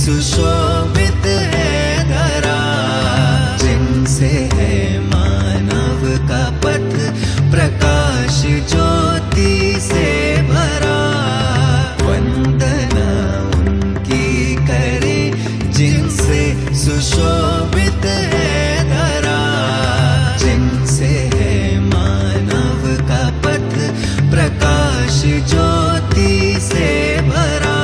सुशोभित है धरा, जिनसे है मानव का पथ प्रकाश ज्योति से भरा। वंदना उनकी करे जिनसे सुशोभित है धरा, जिनसे है मानव का पथ प्रकाश ज्योति से भरा।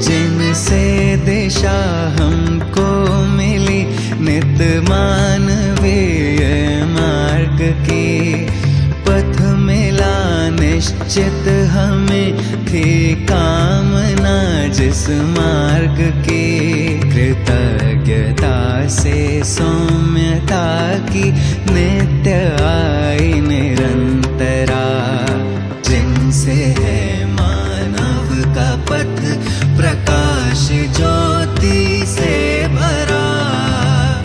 जिनसे दिशा हमको मिली नित मानवीय मार्ग की, पथ मिला निश्चित हमें थी कामना जिस मार्ग की। कृतज्ञता से सौम्यता की नित्य आई निरंतरा, जिनसे है मानव का पथ प्रकाश ज्योति से भरा।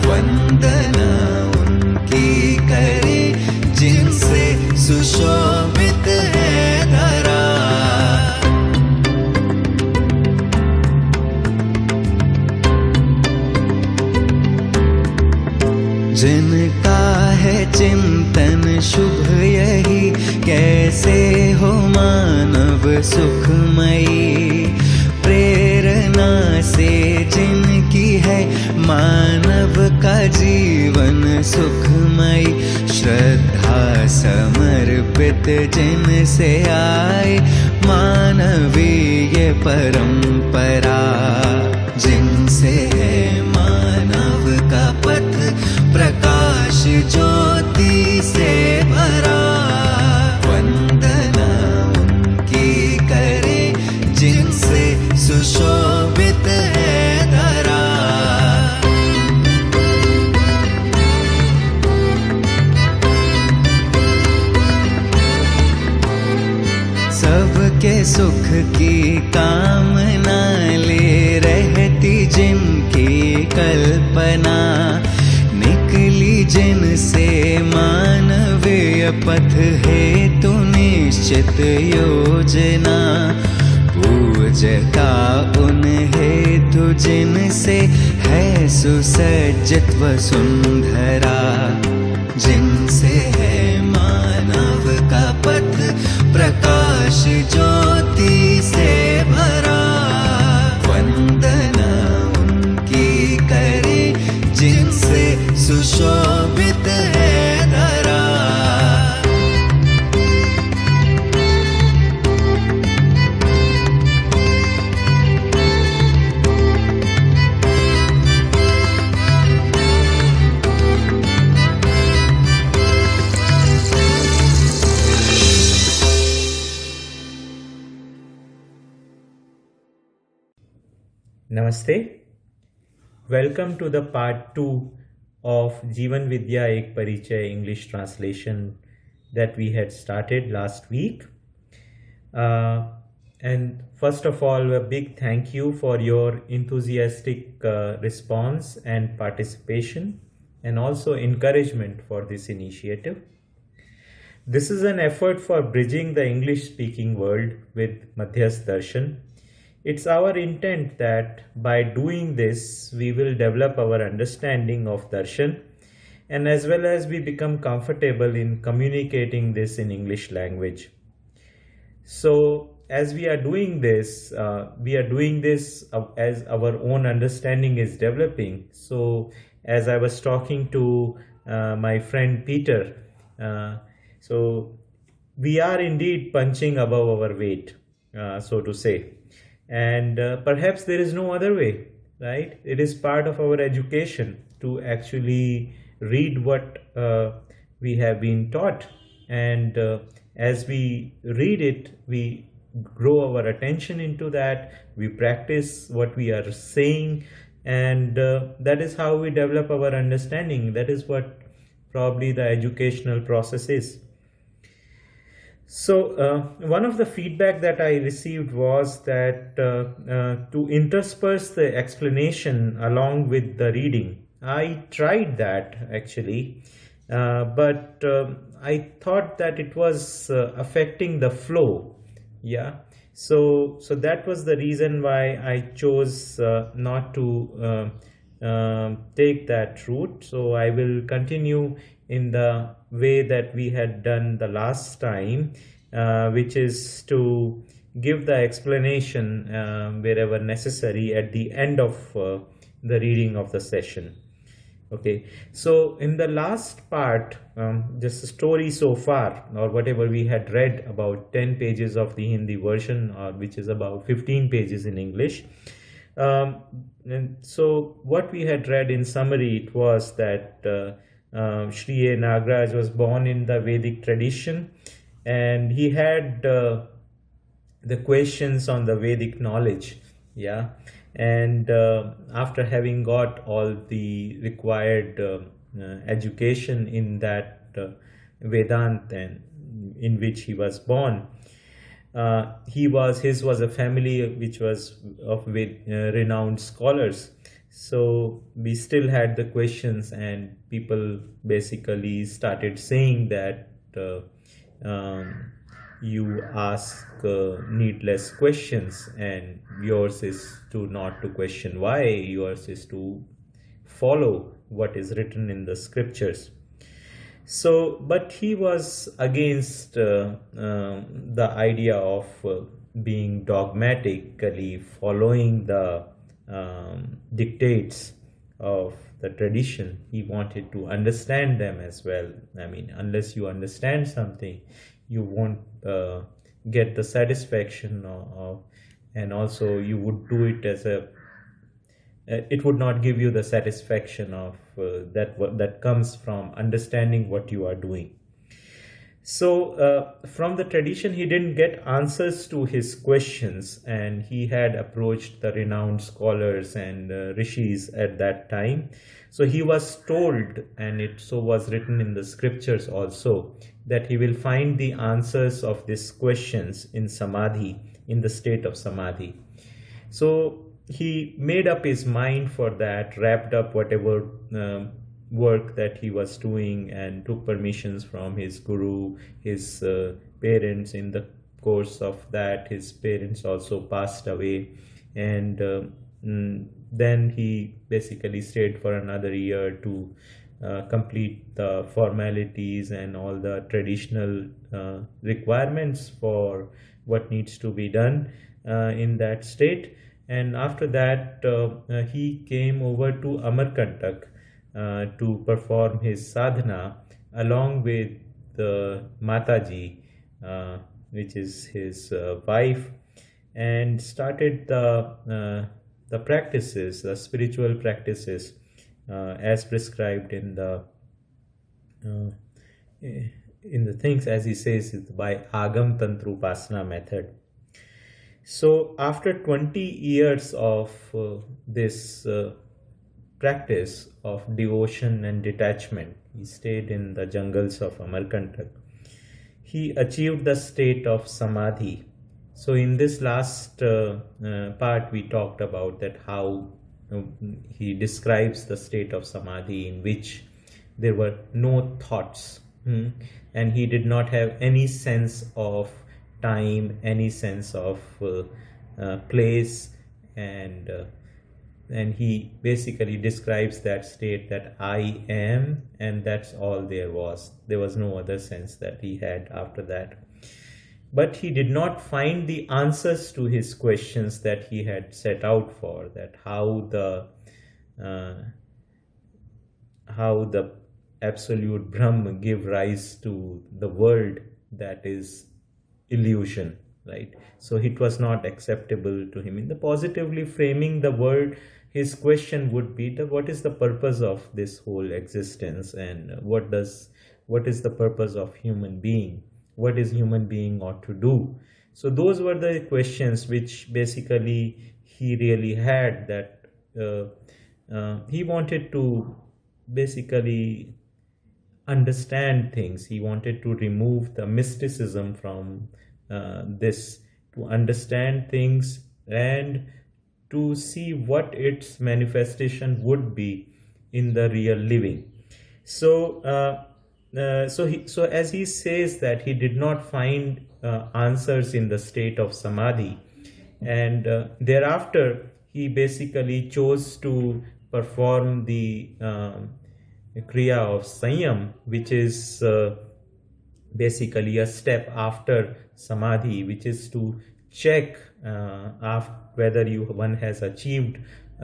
वंदना उनकी करे जिनसे सुशोभित है धरा। जिनका है चिंतन शुभ यही, कैसे हो मानव सुखमयी। प्रेरणा से जिनकी है मानव का जीवन सुखमयी। श्रद्धा समर्पित जिनसे आए मानवीय परंपरा, जिनसे है मानव का पथ प्रकाश ज्योति से भरा। वंदना उनकी करे जिनसे सुशोभित है धरा। सबके सुख की कामना ले रहती जिनकी कल्पना, निकली जिनसे मानवीय पथ हेतु निश्चित योजना। पूजता उन हेतु जिनसे है सुसज्जित वसुंधरा, जिनसे है मानव का पथ प्रकाश ज्योति से भरा। वंदना उनकी करे जिनसे सुशोभित है धरा। Namaste. Welcome to the part 2 of Jeevan Vidya Ek Parichay English translation that we had started last week. And first of all, a big thank you for your enthusiastic response and participation, and also encouragement for this initiative. This is an effort for bridging the English-speaking world with Madhyas Darshan. It's our intent that by doing this, we will develop our understanding of darshan, and as well as we become comfortable in communicating this in English language. So as we are doing this as our own understanding is developing. So as I was talking to my friend Peter, so we are indeed punching above our weight, so to say. And perhaps there is no other way, right? It is part of our education to actually read what we have been taught. And as we read it, we grow our attention into that, we practice what we are saying, and that is how we develop our understanding. That is what probably the educational process is. So one of the feedback that I received was that to intersperse the explanation along with the reading. I tried that actually, But I thought that it was affecting the flow. Yeah. So that was the reason why I chose not to take that route. So I will continue in the way that we had done the last time, which is to give the explanation wherever necessary at the end of the reading of the session. Okay, so in the last part, just a story so far, or whatever we had read, about 10 pages of the Hindi version, or which is about 15 pages in English. And so what we had read in summary, it was that Shri A. Nagaraj was born in the Vedic tradition, and he had the questions on the Vedic knowledge. Yeah. And after having got all the required education in that Vedant, and in which he was born, his was a family which was of renowned scholars. So we still had the questions, and people basically started saying that you ask needless questions, and yours is to not to question why, yours is to follow what is written in the scriptures. So, but he was against the idea of being dogmatically following the dictates of the tradition. He wanted to understand them as well. I mean, unless you understand something, you won't get the satisfaction of, and also you would do it as a, it would not give you the satisfaction of that comes from understanding what you are doing. So from the tradition, he didn't get answers to his questions, and he had approached the renowned scholars and rishis at that time. So he was told, and it so was written in the scriptures also, that he will find the answers of these questions in samadhi, in the state of samadhi. So he made up his mind for that, wrapped up whatever work that he was doing, and took permissions from his guru, his parents. In the course of that, his parents also passed away, and then he basically stayed for another year to complete the formalities and all the traditional requirements for what needs to be done in that state. And after that, he came over to Amarkantak to perform his sadhana along with Mataji, which is his wife, and started the practices, the spiritual practices, as prescribed in the things, as he says, by Agam Tantrupasana method. So after 20 years of this practice of devotion and detachment, he stayed in the jungles of Amarkantak. He achieved the state of samadhi. So in this last part, we talked about that how he describes the state of samadhi in which there were no thoughts, and he did not have any sense of time, any sense of place, and he basically describes that state that I am, and that's all there was. There was no other sense that he had after that. But he did not find the answers to his questions that he had set out for, that how the absolute Brahma give rise to the world that is illusion, right? So it was not acceptable to him. In the positively framing the world, his question would be what is the purpose of this whole existence, and what is the purpose of human being? What is human being ought to do? So those were the questions which basically he really had, that he wanted to basically understand things. He wanted to remove the mysticism from this, to understand things and to see what its manifestation would be in the real living. So So as he says that he did not find answers in the state of samadhi, and thereafter he basically chose to perform the kriya of sanyam, which is basically a step after samadhi, which is to check whether one has achieved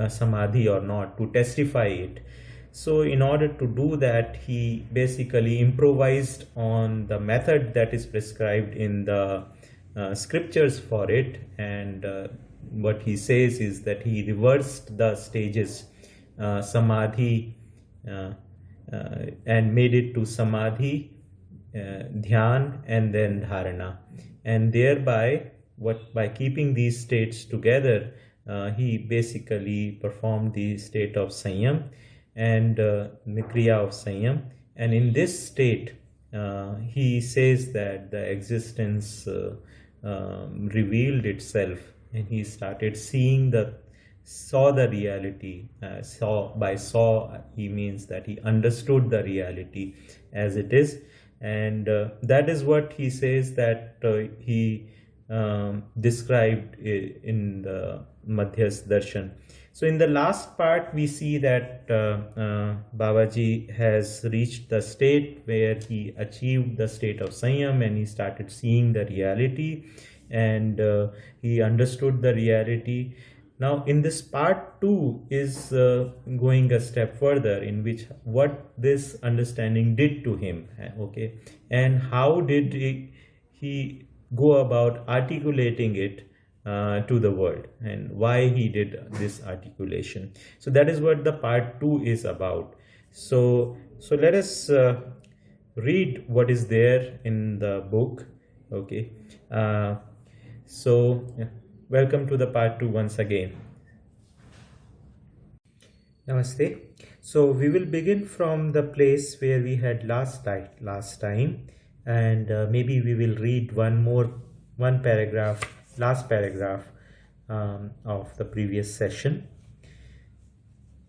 samadhi or not, to testify it. So in order to do that, he basically improvised on the method that is prescribed in the scriptures for it, and what he says is that he reversed the stages, samadhi, and made it to samadhi, dhyan, and then dharana, and thereby by keeping these states together, he basically performed the state of sanyam and the kriya of sanyam. And in this state, he says that the existence revealed itself, and he started saw the reality. Saw he means that he understood the reality as it is, and that is what he says that he described in the Madhyas Darshan. So in the last part, we see that Babaji has reached the state where he achieved the state of Sanyam, and he started seeing the reality, and he understood the reality. Now in this part 2 is going a step further, in which what this understanding did to him, okay, and how did he go about articulating it to the world, and why he did this articulation. So that is what the part 2 is about. So let us read what is there in the book. Okay, so welcome to the part 2 once again. Namaste. So we will begin from the place where we had last time, and maybe we will read one paragraph, last paragraph of the previous session.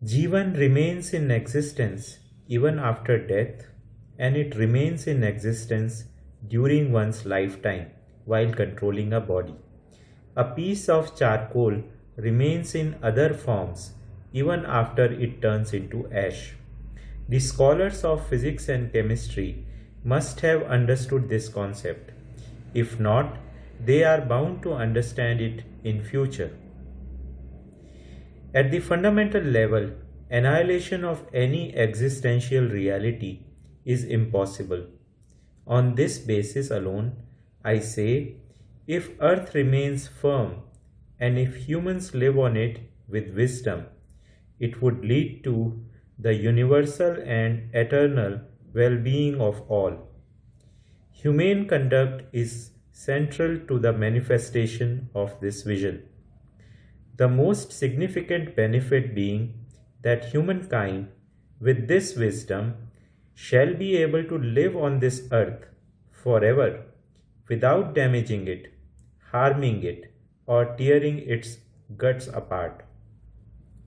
Jeevan remains in existence even after death, and it remains in existence during one's lifetime while controlling a body. A piece of charcoal remains in other forms even after it turns into ash. The scholars of physics and chemistry must have understood this concept. If not, they are bound to understand it in future. At the fundamental level, annihilation of any existential reality is impossible. On this basis alone, I say, if earth remains firm and if humans live on it with wisdom, it would lead to the universal and eternal well-being of all. Humane conduct is central to the manifestation of this vision. The most significant benefit being that humankind, with this wisdom, shall be able to live on this earth forever without damaging it, harming it, or tearing its guts apart.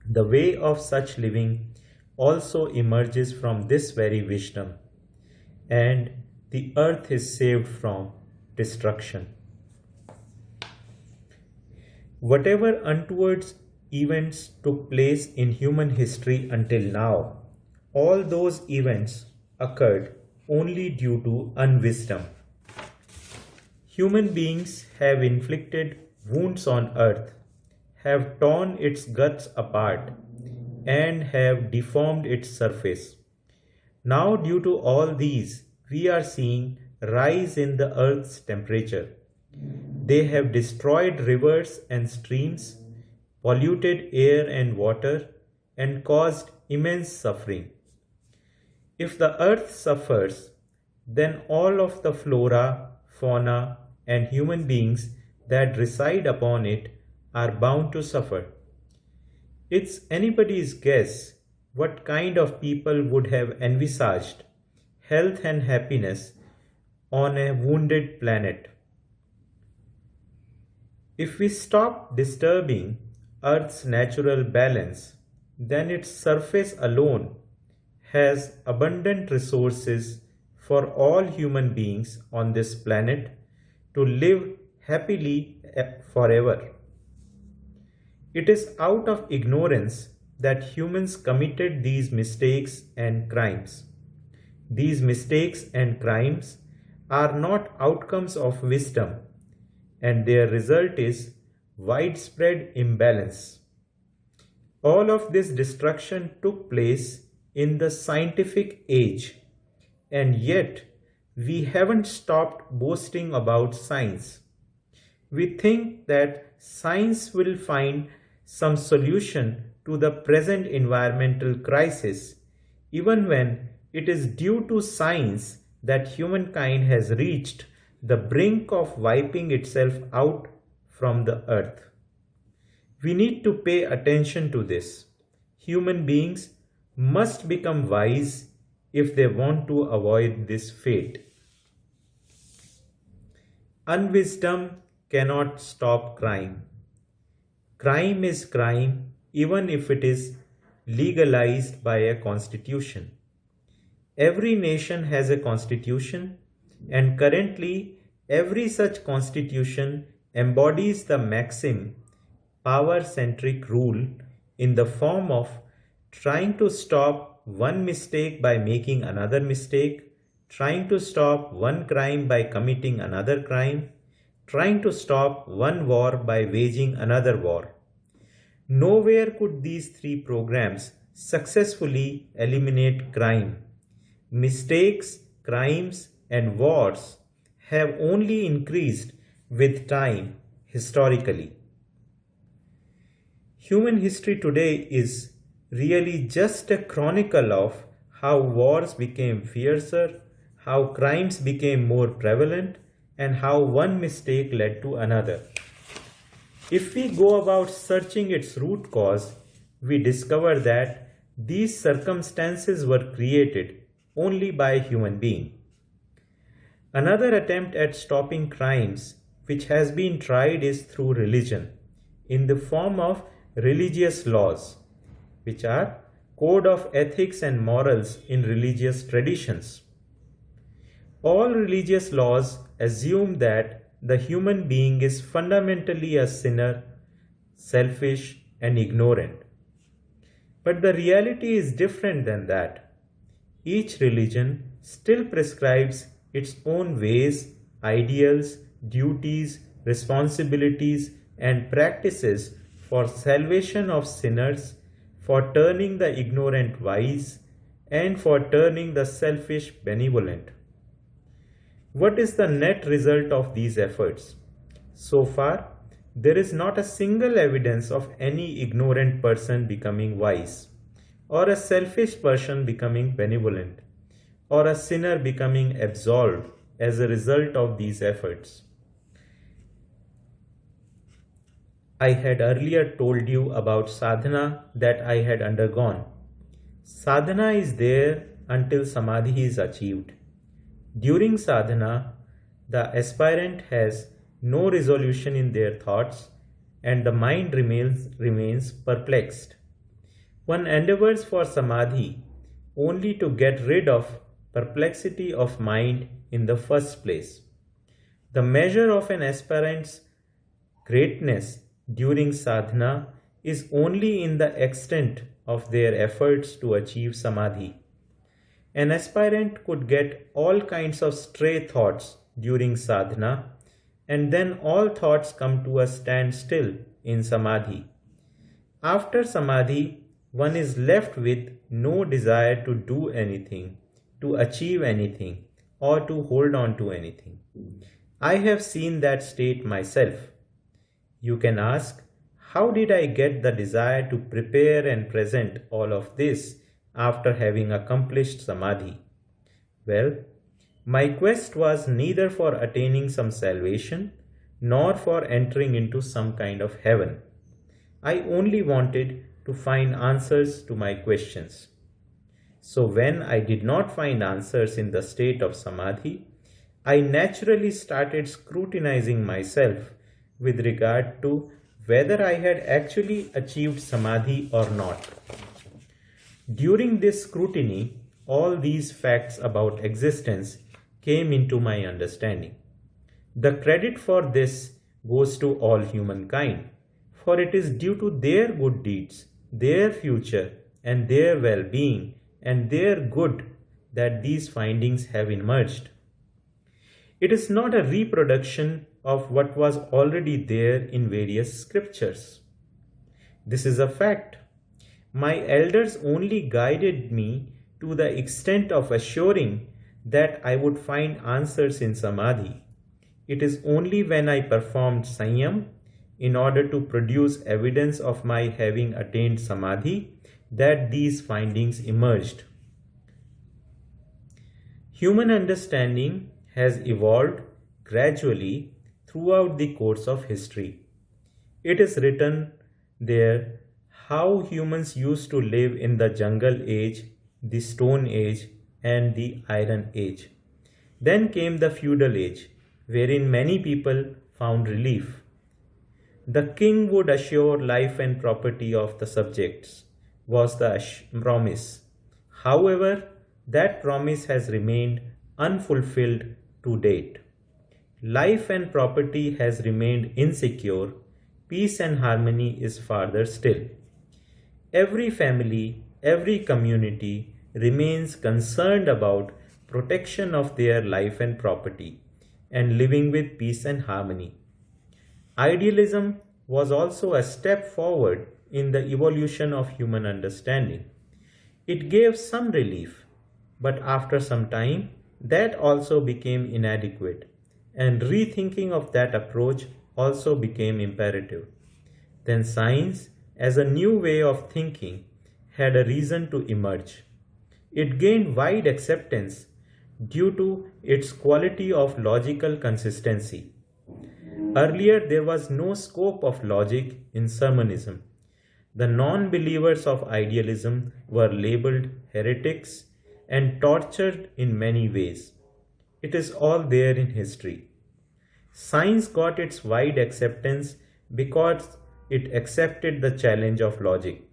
The way of such living also emerges from this very wisdom, and the earth is saved from destruction. Whatever untoward events took place in human history until now, all those events occurred only due to unwisdom. Human beings have inflicted wounds on earth, have torn its guts apart, and have deformed its surface. Now, due to all these, we are seeing rise in the earth's temperature. They have destroyed rivers and streams, polluted air and water, and caused immense suffering. If the earth suffers, then all of the flora, fauna, and human beings that reside upon it are bound to suffer. It's anybody's guess what kind of people would have envisaged health and happiness on a wounded planet. If we stop disturbing Earth's natural balance, then its surface alone has abundant resources for all human beings on this planet to live happily forever. It is out of ignorance that humans committed these mistakes and crimes. These mistakes and crimes are not outcomes of wisdom, and their result is widespread imbalance. All of this destruction took place in the scientific age, and yet we haven't stopped boasting about science. We think that science will find some solution to the present environmental crisis, even when it is due to science that humankind has reached the brink of wiping itself out from the earth. We need to pay attention to this. Human beings must become wise if they want to avoid this fate. Unwisdom cannot stop crime. Crime is crime even if it is legalized by a constitution. Every nation has a constitution, and currently every such constitution embodies the maxim power-centric rule in the form of trying to stop one mistake by making another mistake, trying to stop one crime by committing another crime, trying to stop one war by waging another war. Nowhere could these three programs successfully eliminate crime. Mistakes, crimes, and wars have only increased with time historically. Human history today is really just a chronicle of how wars became fiercer, how crimes became more prevalent, and how one mistake led to another. If we go about searching its root cause, we discover that these circumstances were created only by a human being. Another attempt at stopping crimes which has been tried is through religion, in the form of religious laws, which are code of ethics and morals in religious traditions. All religious laws assume that the human being is fundamentally a sinner, selfish, and ignorant. But the reality is different than that. Each religion still prescribes its own ways, ideals, duties, responsibilities, and practices for salvation of sinners, for turning the ignorant wise, and for turning the selfish benevolent. What is the net result of these efforts? So far, there is not a single evidence of any ignorant person becoming wise, or a selfish person becoming benevolent, or a sinner becoming absolved as a result of these efforts. I had earlier told you about sadhana that I had undergone. Sadhana is there until samadhi is achieved. During sadhana, the aspirant has no resolution in their thoughts, and the mind remains perplexed. One endeavors for samadhi only to get rid of perplexity of mind in the first place. The measure of an aspirant's greatness during sadhana is only in the extent of their efforts to achieve samadhi. An aspirant could get all kinds of stray thoughts during sadhana, and then all thoughts come to a standstill in samadhi. After samadhi, one is left with no desire to do anything, to achieve anything, or to hold on to anything. I have seen that state myself. You can ask, how did I get the desire to prepare and present all of this after having accomplished samadhi? Well, my quest was neither for attaining some salvation nor for entering into some kind of heaven. I only wanted to find answers to my questions. So when I did not find answers in the state of samadhi, I naturally started scrutinizing myself with regard to whether I had actually achieved samadhi or not. During this scrutiny, all these facts about existence came into my understanding. The credit for this goes to all humankind, for it is due to their good deeds, their future, and their well being, and their good that these findings have emerged. It is not a reproduction of what was already there in various scriptures. This is a fact. My elders only guided me to the extent of assuring that I would find answers in Samadhi. It is only when I performed Sanyam in order to produce evidence of my having attained Samadhi that these findings emerged. Human understanding has evolved gradually throughout the course of history. It is written there how humans used to live in the jungle age, the stone age, and the iron age. Then came the feudal age, wherein many people found relief. The king would assure life and property of the subjects, was the promise. However, that promise has remained unfulfilled to date. Life and property has remained insecure. Peace and harmony is farther still. Every family, every community remains concerned about protection of their life and property and living with peace and harmony. Idealism was also a step forward in the evolution of human understanding. It gave some relief, but after some time, that also became inadequate, and rethinking of that approach also became imperative. Then science, as a new way of thinking, had a reason to emerge. It gained wide acceptance due to its quality of logical consistency. Earlier, there was no scope of logic in sermonism. The non-believers of idealism were labeled heretics and tortured in many ways. It is all there in history. Science got its wide acceptance because it accepted the challenge of logic.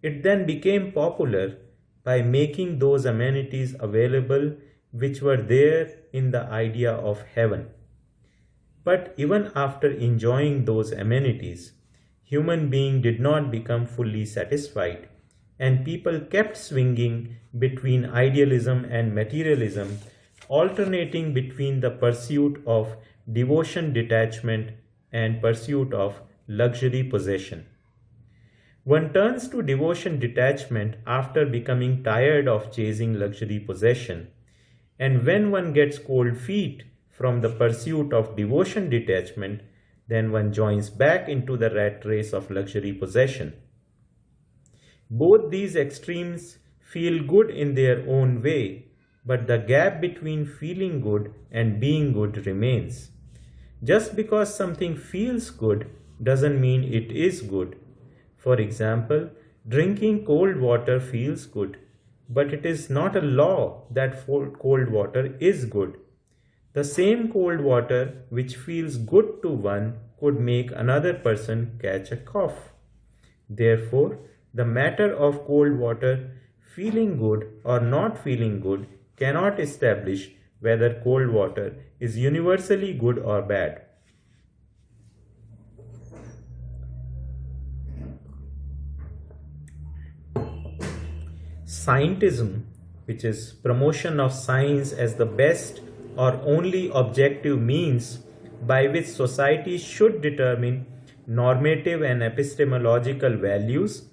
It then became popular by making those amenities available which were there in the idea of heaven. But even after enjoying those amenities, human being did not become fully satisfied, and people kept swinging between idealism and materialism, alternating between the pursuit of devotion detachment and pursuit of luxury possession. One turns to devotion detachment after becoming tired of chasing luxury possession, and when one gets cold feet from the pursuit of devotion detachment, then one joins back into the rat race of luxury possession. Both these extremes feel good in their own way, but the gap between feeling good and being good remains. Just because something feels good doesn't mean it is good. For example, drinking cold water feels good, but it is not a law that cold water is good. The same cold water which feels good to one could make another person catch a cough. Therefore, the matter of cold water feeling good or not feeling good cannot establish whether cold water is universally good or bad. Scientism, which is promotion of science as the best or only objective means by which society should determine normative and epistemological values,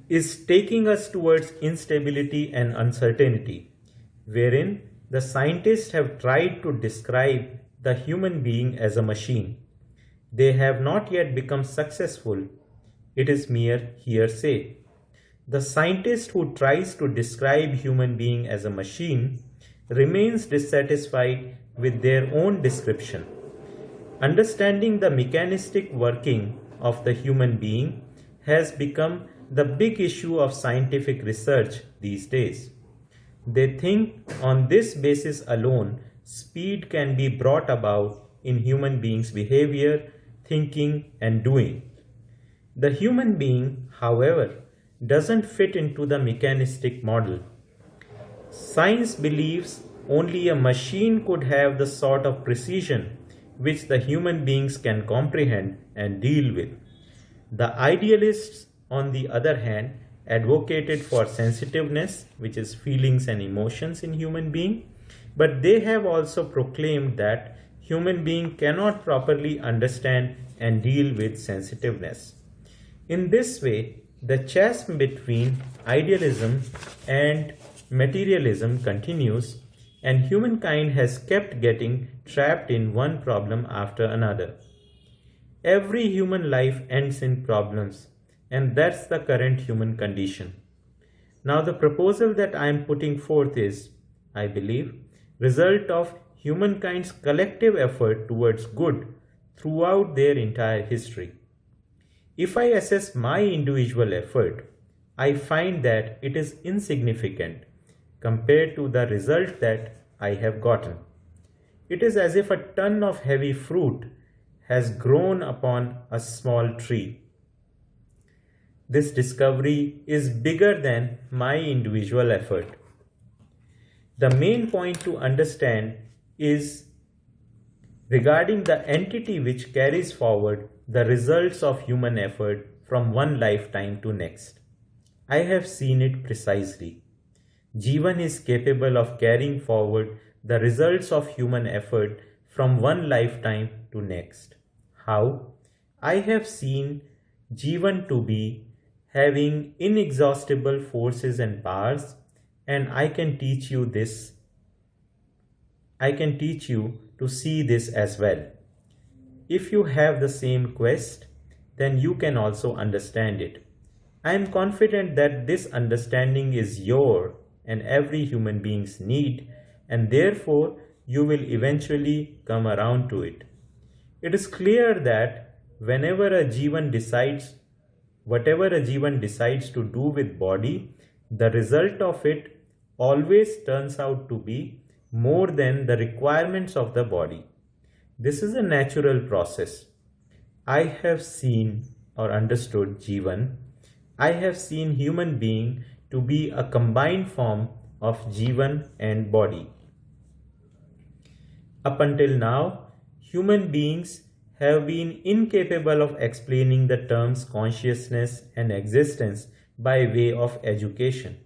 is taking us towards instability and uncertainty, wherein the scientists have tried to describe the human being as a machine. They have not yet become successful. It is mere hearsay. The scientist who tries to describe human being as a machine remains dissatisfied with their own description. Understanding the mechanistic working of the human being has become the big issue of scientific research these days. They think on this basis alone, speed can be brought about in human beings' behavior, thinking, and doing. The human being, however, doesn't fit into the mechanistic model. Science believes only a machine could have the sort of precision which the human beings can comprehend and deal with. The idealists, on the other hand, advocated for sensitiveness, which is feelings and emotions in human being, but they have also proclaimed that human being cannot properly understand and deal with sensitiveness. In this way, the chasm between idealism and materialism continues, and humankind has kept getting trapped in one problem after another. Every human life ends in problems, and that's the current human condition. Now, the proposal that I am putting forth is, I believe, result of humankind's collective effort towards good throughout their entire history. If I assess my individual effort, I find that it is insignificant compared to the result that I have gotten. It is as if a ton of heavy fruit has grown upon a small tree. This discovery is bigger than my individual effort. The main point to understand is regarding the entity which carries forward the results of human effort from one lifetime to next. I have seen it precisely. Jeevan is capable of carrying forward the results of human effort from one lifetime to next. How? I have seen Jeevan to be having inexhaustible forces and powers, and I can teach you this. I can teach you to see this as well. If you have the same quest, then you can also understand it. I am confident that this understanding is your and every human being's need, and therefore you will eventually come around to it. It is clear that whatever a Jeevan decides to do with body, the result of it always turns out to be more than the requirements of the body. This is a natural process. I have seen or understood Jeevan. I have seen human being to be a combined form of Jeevan and body. Up until now, human beings have been incapable of explaining the terms consciousness and existence by way of education.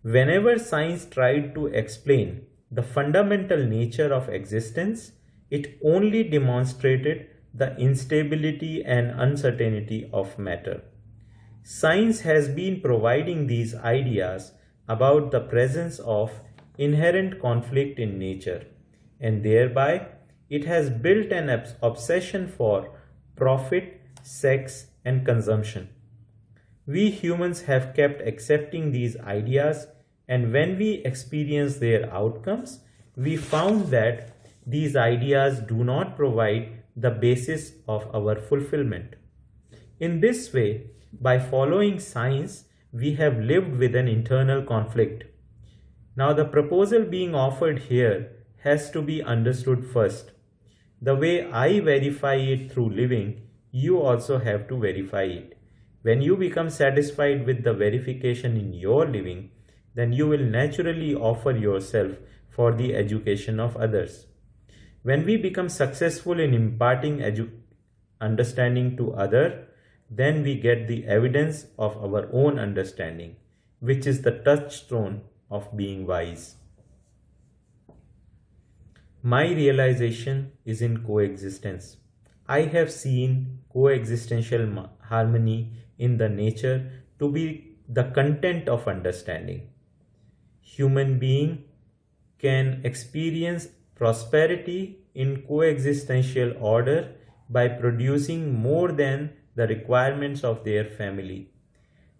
Whenever science tried to explain the fundamental nature of existence, it only demonstrated the instability and uncertainty of matter. Science has been providing these ideas about the presence of inherent conflict in nature, and thereby it has built an obsession for profit, sex, and consumption. We humans have kept accepting these ideas, and when we experience their outcomes, we found that these ideas do not provide the basis of our fulfillment. In this way, by following science, we have lived with an internal conflict. Now, the proposal being offered here has to be understood first. The way I verify it through living, you also have to verify it. When you become satisfied with the verification in your living, then you will naturally offer yourself for the education of others. When we become successful in imparting understanding to others, then we get the evidence of our own understanding, which is the touchstone of being wise. My realization is in coexistence. I have seen coexistential harmony in the nature to be the content of understanding. Human being can experience prosperity in coexistential order by producing more than the requirements of their family.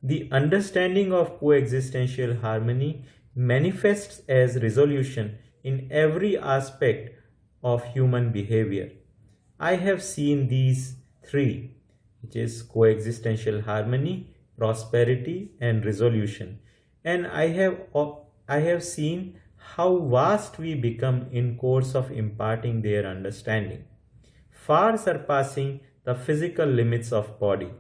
The understanding of coexistential harmony manifests as resolution in every aspect of human behavior. I have seen these three, which is coexistential harmony, prosperity, and resolution. And I have seen how vast we become in course of imparting their understanding, far surpassing the physical limits of body.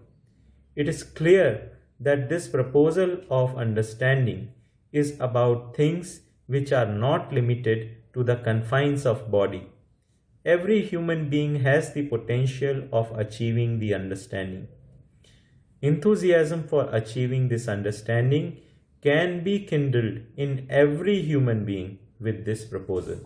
It is clear that this proposal of understanding is about things which are not limited to the confines of body. Every human being has the potential of achieving the understanding. Enthusiasm for achieving this understanding can be kindled in every human being with this proposal.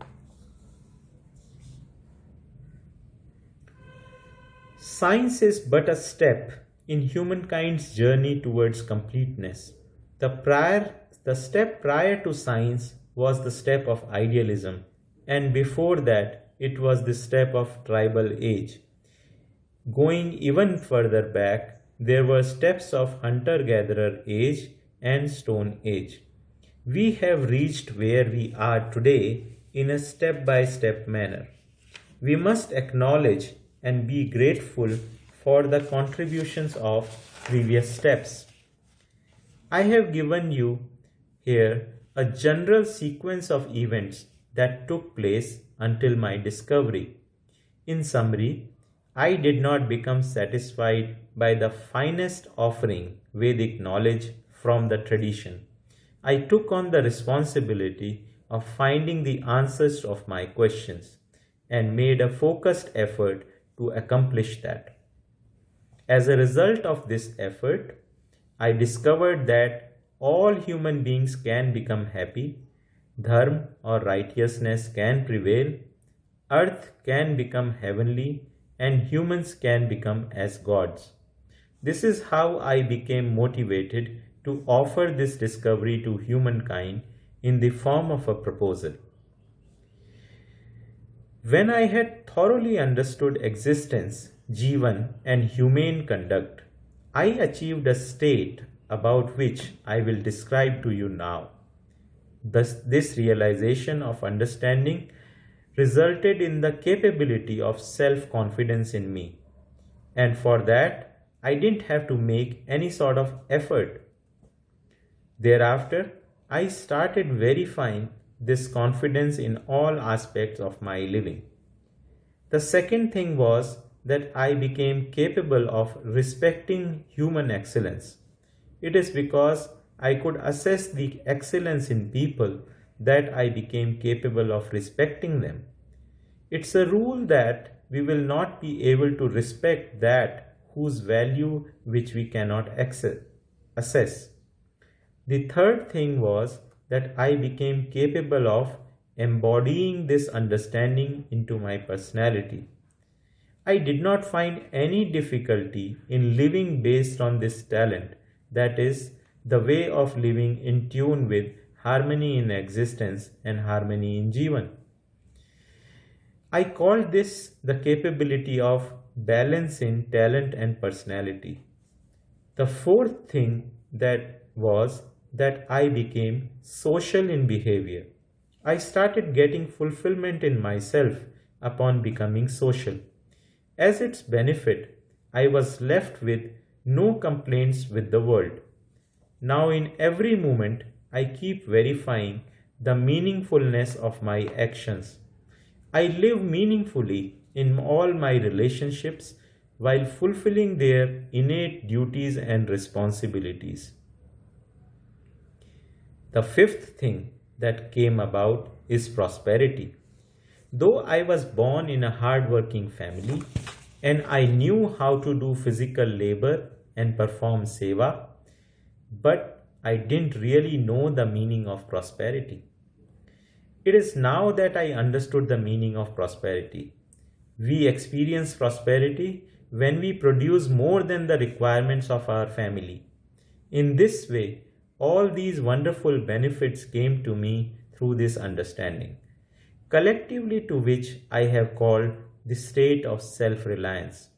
Science is but a step in humankind's journey towards completeness. The step prior to science was the step of idealism, and before that it was the step of tribal age. Going even further back, there were steps of hunter-gatherer age and stone age. We have reached where we are today in a step-by-step manner. We must acknowledge and be grateful for the contributions of previous steps. I have given you here a general sequence of events that took place until my discovery. In summary, I did not become satisfied by the finest offering Vedic knowledge from the tradition. I took on the responsibility of finding the answers of my questions and made a focused effort to accomplish that. As a result of this effort, I discovered that all human beings can become happy, dharma or righteousness can prevail, earth can become heavenly, and humans can become as gods. This is how I became motivated to offer this discovery to humankind in the form of a proposal. When I had thoroughly understood existence, Jeevan, and humane conduct, I achieved a state about which I will describe to you now. This realization of understanding resulted in the capability of self-confidence in me, and for that I didn't have to make any sort of effort. Thereafter, I started verifying this confidence in all aspects of my living. The second thing was that I became capable of respecting human excellence. It is because I could assess the excellence in people that I became capable of respecting them. It's a rule that we will not be able to respect that whose value which we cannot assess. The third thing was that I became capable of embodying this understanding into my personality. I did not find any difficulty in living based on this talent, that is, the way of living in tune with harmony in existence and harmony in Jeevan. I called this the capability of balance in talent and personality. The fourth thing that was that I became social in behavior. I started getting fulfillment in myself upon becoming social. As its benefit, I was left with no complaints with the world. Now in every moment, I keep verifying the meaningfulness of my actions. I live meaningfully in all my relationships while fulfilling their innate duties and responsibilities. The fifth thing that came about is prosperity. Though I was born in a hard-working family and I knew how to do physical labor and perform seva, but I didn't really know the meaning of prosperity. It is now that I understood the meaning of prosperity. We experience prosperity when we produce more than the requirements of our family. In this way, all these wonderful benefits came to me through this understanding, collectively to which I have called the state of self-reliance.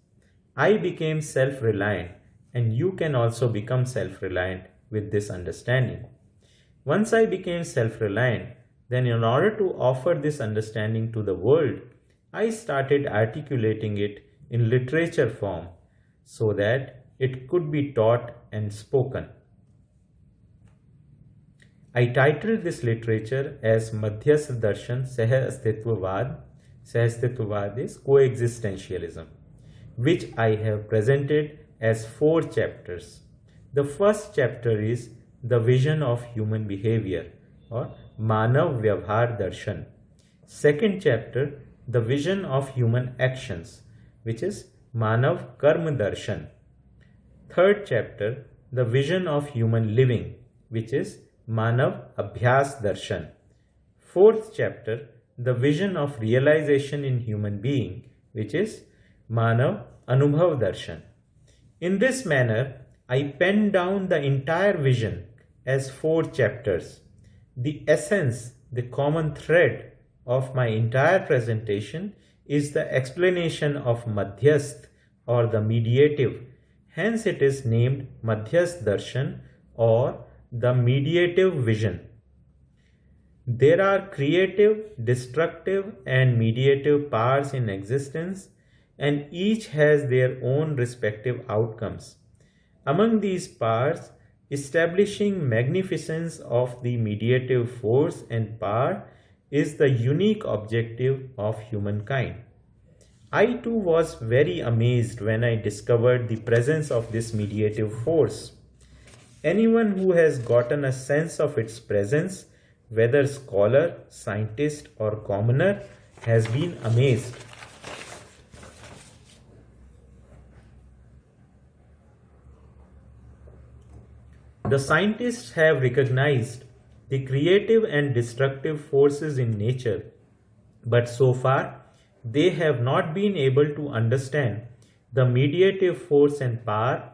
I became self-reliant, and you can also become self-reliant with this understanding. Once I became self-reliant, then in order to offer this understanding to the world, I started articulating it in literature form so that it could be taught and spoken. I titled this literature as Madhyasth Darshan Sah-Astitwavad. Sah-Astitwavad is coexistentialism, which I have presented as 4 chapters. The first chapter is the vision of human behavior or Manav Vyavhar Darshan. Second chapter, the vision of human actions, which is Manav Karma Darshan. Third chapter, the vision of human living, which is Manav Abhyas Darshan. Fourth chapter, the vision of realization in human being, which is Manav Anubhav Darshan. In this manner, I penned down the entire vision as 4 chapters. The essence, the common thread of my entire presentation is the explanation of Madhyasth or the mediative. Hence it is named Madhyasth Darshan or the mediative vision. There are creative, destructive and mediative powers in existence, and each has their own respective outcomes. Among these powers, establishing magnificence of the mediative force and power is the unique objective of humankind. I too was very amazed when I discovered the presence of this mediative force. Anyone who has gotten a sense of its presence, whether scholar, scientist or commoner, has been amazed. The scientists have recognized the creative and destructive forces in nature, but so far they have not been able to understand the mediative force and power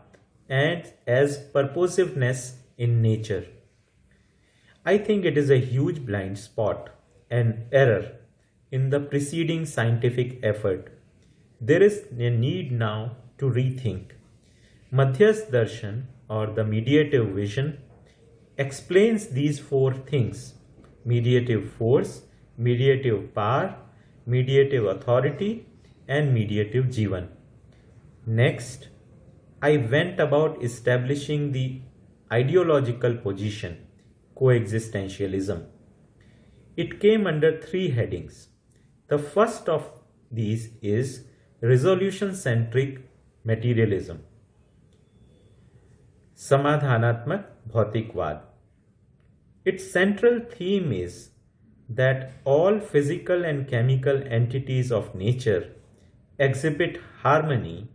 and as purposiveness in nature. I think it is a huge blind spot, an error in the preceding scientific effort. There is a need now to rethink. Madhyas Darshan or the mediative vision explains these 4 things: mediative force, mediative power, mediative authority and mediative Jeevan. Next, I went about establishing the ideological position, coexistentialism. It came under 3 headings. The first of these is resolution-centric materialism, Samadhanatmak Bhautikvad. Its central theme is that all physical and chemical entities of nature exhibit harmony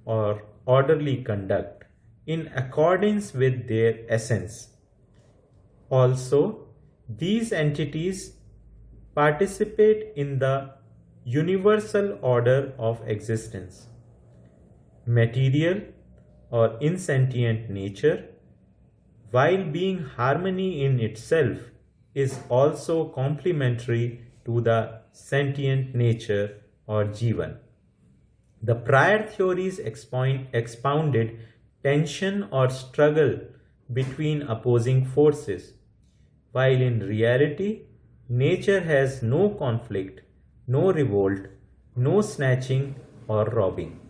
or orderly conduct in accordance with their essence. Also, these entities participate in the universal order of existence. Material or insentient nature, while being harmony in itself, is also complementary to the sentient nature or Jeevan. The prior theories expounded tension or struggle between opposing forces, while in reality, nature has no conflict, no revolt, no snatching or robbing.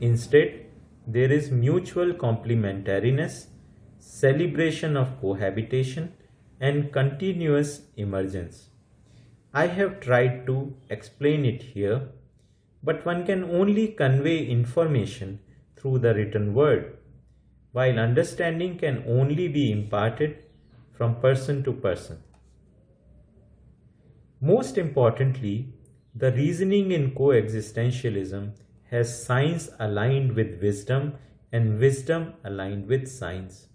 Instead, there is mutual complementariness, celebration of cohabitation, and continuous emergence. I have tried to explain it here, but one can only convey information through the written word, while understanding can only be imparted from person to person. Most importantly, the reasoning in coexistentialism has science aligned with wisdom and wisdom aligned with science.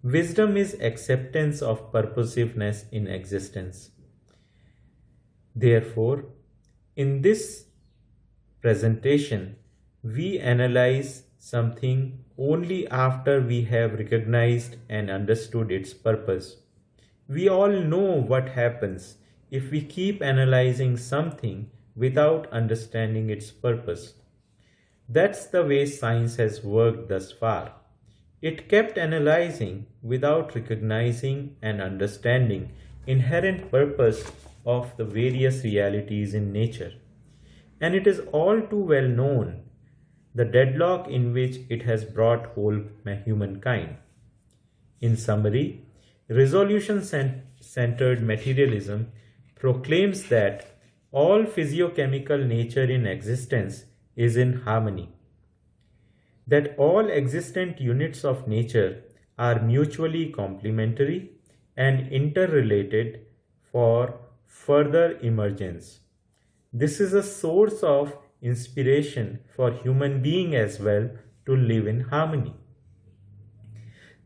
Wisdom is acceptance of purposiveness in existence. Therefore, in this presentation, we analyze something only after we have recognized and understood its purpose. We all know what happens if we keep analyzing something without understanding its purpose. That's the way science has worked thus far. It kept analyzing without recognizing and understanding inherent purpose of the various realities in nature. And it is all too well known the deadlock in which it has brought whole humankind. In summary, resolution-centered materialism proclaims that all physiochemical nature in existence is in harmony. that all existent units of nature are mutually complementary and interrelated for further emergence. This is a source of inspiration for human being as well to live in harmony.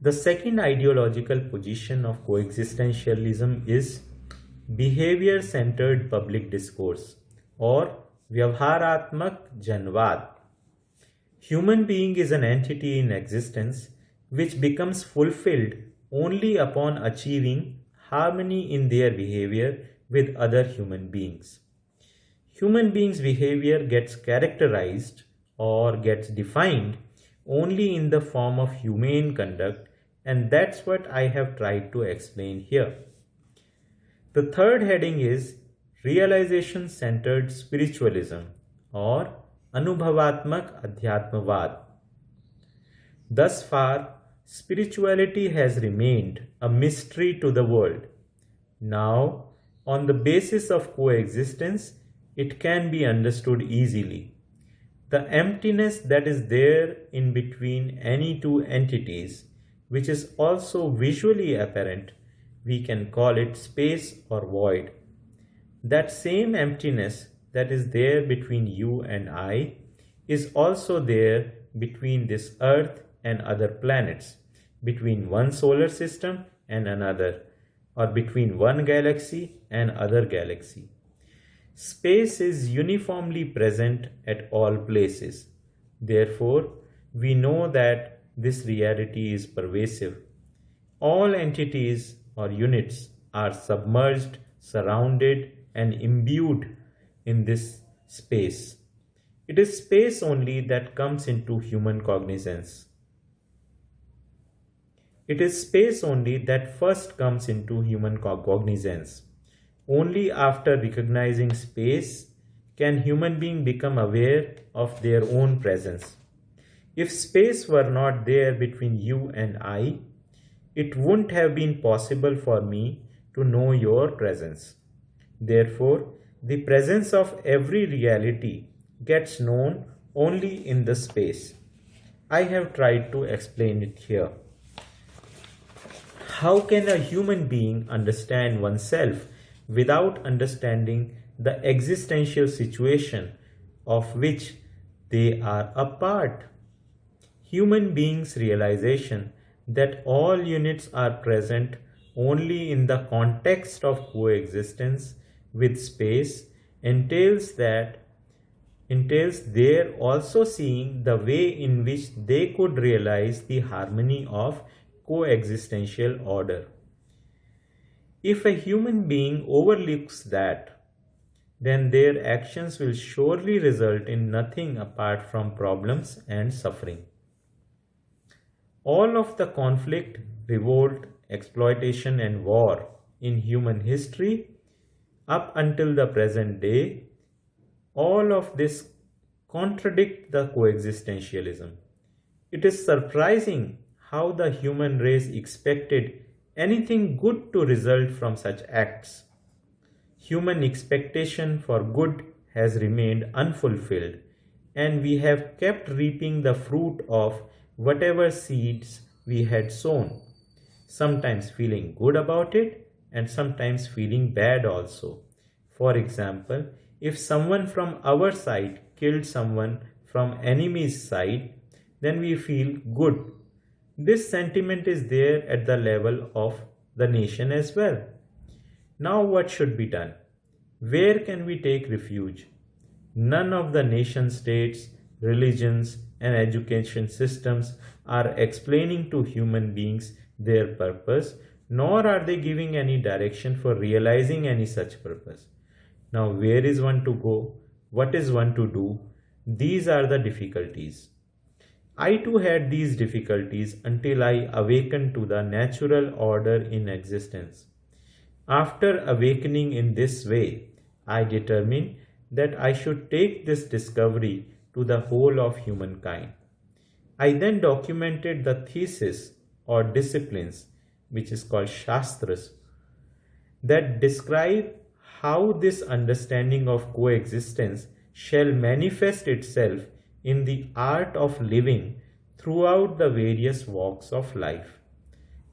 The second ideological position of coexistentialism is behavior-centered public discourse or Vyavharatmak Janvad. Human being is an entity in existence which becomes fulfilled only upon achieving harmony in their behavior with other human beings. Human beings' behavior gets characterized or gets defined only in the form of humane conduct, and that's what I have tried to explain here. The third heading is realization-centered spiritualism or Anubhavatmak Adhyatmavad. Thus far, spirituality has remained a mystery to the world. Now, on the basis of coexistence, it can be understood easily. The emptiness that is there in between any two entities, which is also visually apparent, we can call it space or void. That same emptiness that is there between you and I is also there between this earth and other planets, between one solar system and another, or between one galaxy and other galaxy. Space is uniformly present at all places. Therefore, we know that this reality is pervasive. All entities or units are submerged, surrounded, and imbued in this space. It is space only that comes into human cognizance. It is space only that first comes into human cognizance. Only after recognizing space can human being become aware of their own presence. If space were not there between you and I, it wouldn't have been possible for me to know your presence. Therefore, the presence of every reality gets known only in the space. I have tried to explain it here. How can a human being understand oneself without understanding the existential situation of which they are a part? Human beings' realization that all units are present only in the context of coexistence with space entails their also seeing the way in which they could realize the harmony of coexistential order. If a human being overlooks that, then their actions will surely result in nothing apart from problems and suffering. All of the conflict, revolt, exploitation, and war in human history up until the present day, all of this contradict the coexistentialism. It is surprising how the human race expected anything good to result from such acts. Human expectation for good has remained unfulfilled, and we have kept reaping the fruit of whatever seeds we had sown, sometimes feeling good about it and sometimes feeling bad also. For example, if someone from our side killed someone from enemy's side, then we feel good. This sentiment is there at the level of the nation as well. Now what should be done? Where can we take refuge? None of the nation states, religions, and education systems are explaining to human beings their purpose, nor are they giving any direction for realizing any such purpose. Now, where is one to go? What is one to do? These are the difficulties. I too had these difficulties until I awakened to the natural order in existence. After awakening in this way, I determined that I should take this discovery to the whole of humankind. I then documented the thesis or disciplines, which is called Shastras, that describe how this understanding of coexistence shall manifest itself in the art of living throughout the various walks of life.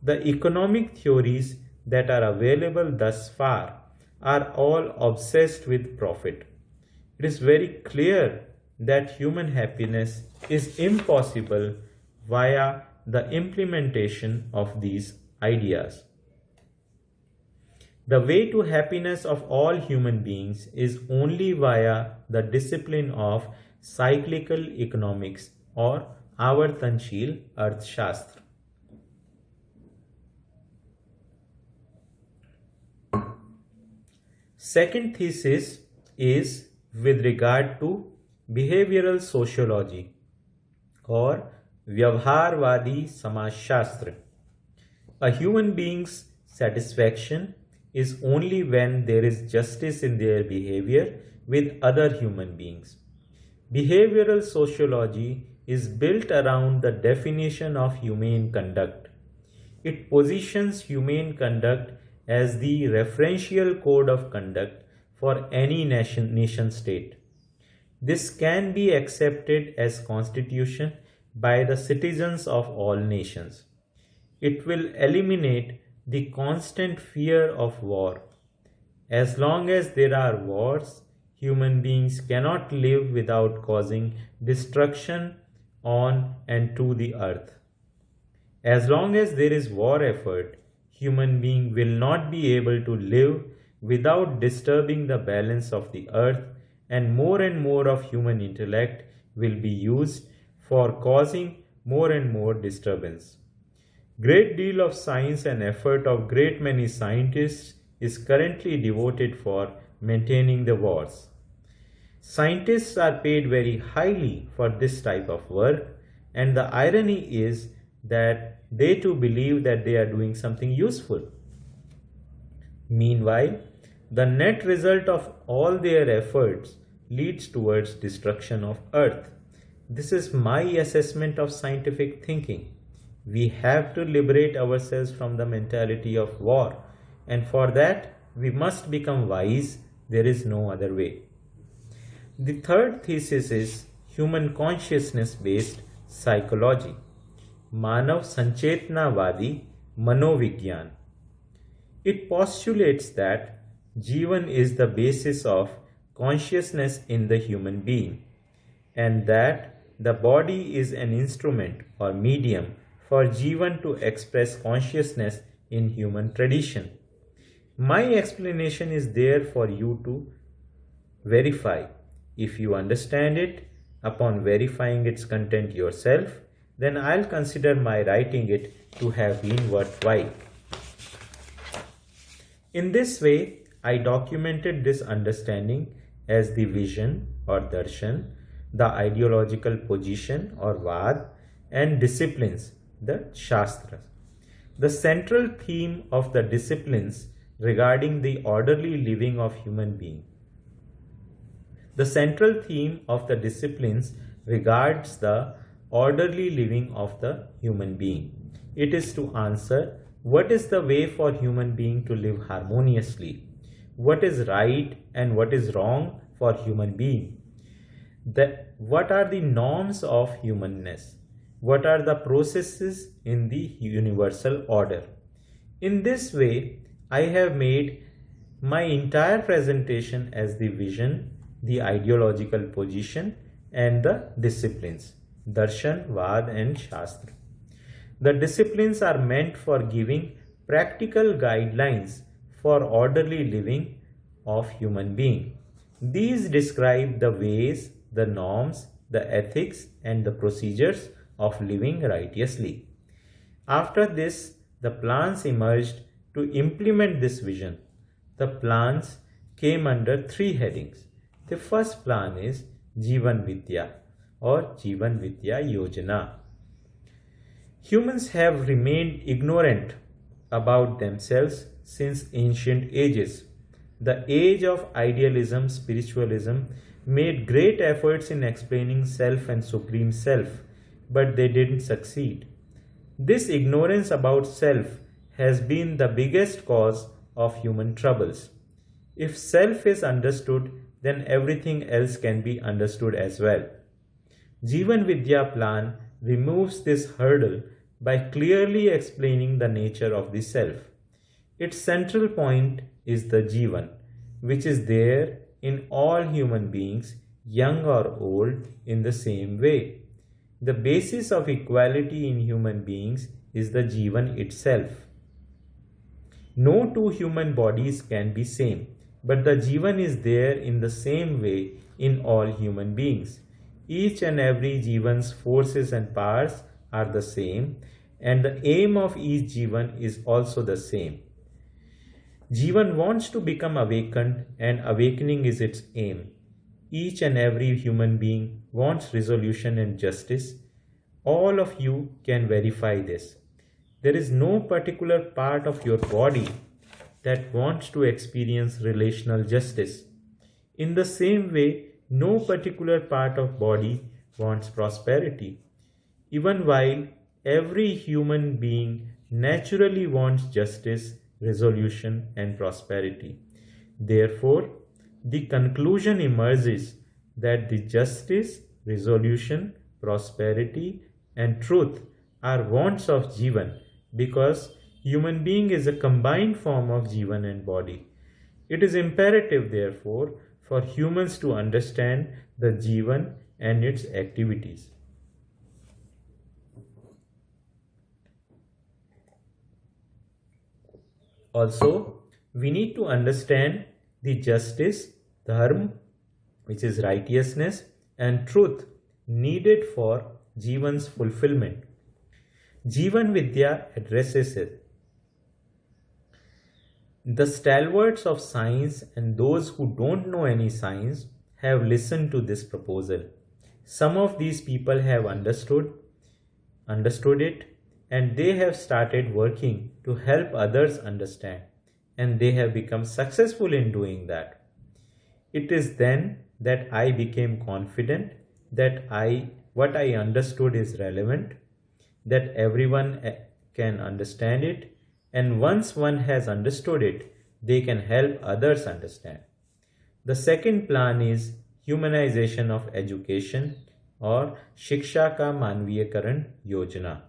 The economic theories that are available thus far are all obsessed with profit. It is very clear that human happiness is impossible via the implementation of these ideas. The way to happiness of all human beings is only via the discipline of cyclical economics or Avartanshil Arthashastra. Second thesis is with regard to behavioral sociology or Vyavharvadi Samajshastra. A human being's satisfaction is only when there is justice in their behavior with other human beings. Behavioral sociology is built around the definition of humane conduct. It positions humane conduct as the referential code of conduct for any nation state. This can be accepted as constitution by the citizens of all nations. It will eliminate the constant fear of war. As long as there are wars, human beings cannot live without causing destruction on and to the earth. As long as there is war effort, human being will not be able to live without disturbing the balance of the earth, and more of human intellect will be used for causing more and more disturbance. Great deal of science and effort of great many scientists is currently devoted for maintaining the wars. Scientists are paid very highly for this type of work, and the irony is that they too believe that they are doing something useful. Meanwhile, the net result of all their efforts leads towards destruction of earth. This is my assessment of scientific thinking. We have to liberate ourselves from the mentality of war, and for that we must become wise. There is no other way. The third thesis is human consciousness based psychology, Manav Sanchetnavadi Manovigyan. It postulates that Jeevan is the basis of consciousness in the human being, and that the body is an instrument or medium for Jeevan to express consciousness in human tradition. My explanation is there for you to verify. If you understand it, upon verifying its content yourself, then I'll consider my writing it to have been worthwhile. In this way, I documented this understanding as the vision or darshan, the ideological position or vad, and disciplines, the shastras. The central theme of the disciplines regarding the orderly living of human being. The central theme of the disciplines regards the orderly living of the human being. It is to answer what is the way for human being to live harmoniously, what is right and what is wrong for human being, what are the norms of humanness, what are the processes in the universal order. In this way, I have made my entire presentation as the vision, the ideological position, and the disciplines, darshan, vad, and shastra. The disciplines are meant for giving practical guidelines for orderly living of human being. These describe the ways, the norms, the ethics, and the procedures of living righteously. After this, the plans emerged to implement this vision. The plans came under three headings. The first plan is Jeevan Vidya or Jeevan Vidya Yojana. Humans have remained ignorant about themselves since ancient ages. The age of idealism, spiritualism made great efforts in explaining self and supreme self, but they didn't succeed. This ignorance about self has been the biggest cause of human troubles. If self is understood, then everything else can be understood as well. Jeevan Vidya plan removes this hurdle by clearly explaining the nature of the self. Its central point is the Jeevan, which is there in all human beings, young or old, in the same way. The basis of equality in human beings is the Jeevan itself. No two human bodies can be same, but the Jeevan is there in the same way in all human beings. Each and every Jeevan's forces and powers are the same, and the aim of each Jeevan is also the same. Jeevan wants to become awakened, and awakening is its aim. Each and every human being wants resolution and justice. All of you can verify this. There is no particular part of your body that wants to experience relational justice. In the same way, no particular part of body wants prosperity. Even while every human being naturally wants justice, resolution, and prosperity. Therefore, the conclusion emerges that the justice, resolution, prosperity, and truth are wants of Jeevan, because human being is a combined form of Jeevan and body. It is imperative, therefore, for humans to understand the Jeevan and its activities. Also, we need to understand the justice, dharma, which is righteousness, and truth needed for Jeevan's fulfillment. Jeevan Vidya addresses it. The stalwarts of science and those who don't know any science have listened to this proposal. Some of these people have understood it, and they have started working to help others understand, and they have become successful in doing that. It is then that I became confident that what I understood is relevant, that everyone can understand it, and once one has understood it, they can help others understand. The second plan is humanization of education, or Shiksha Ka Manviyakaran Yojana.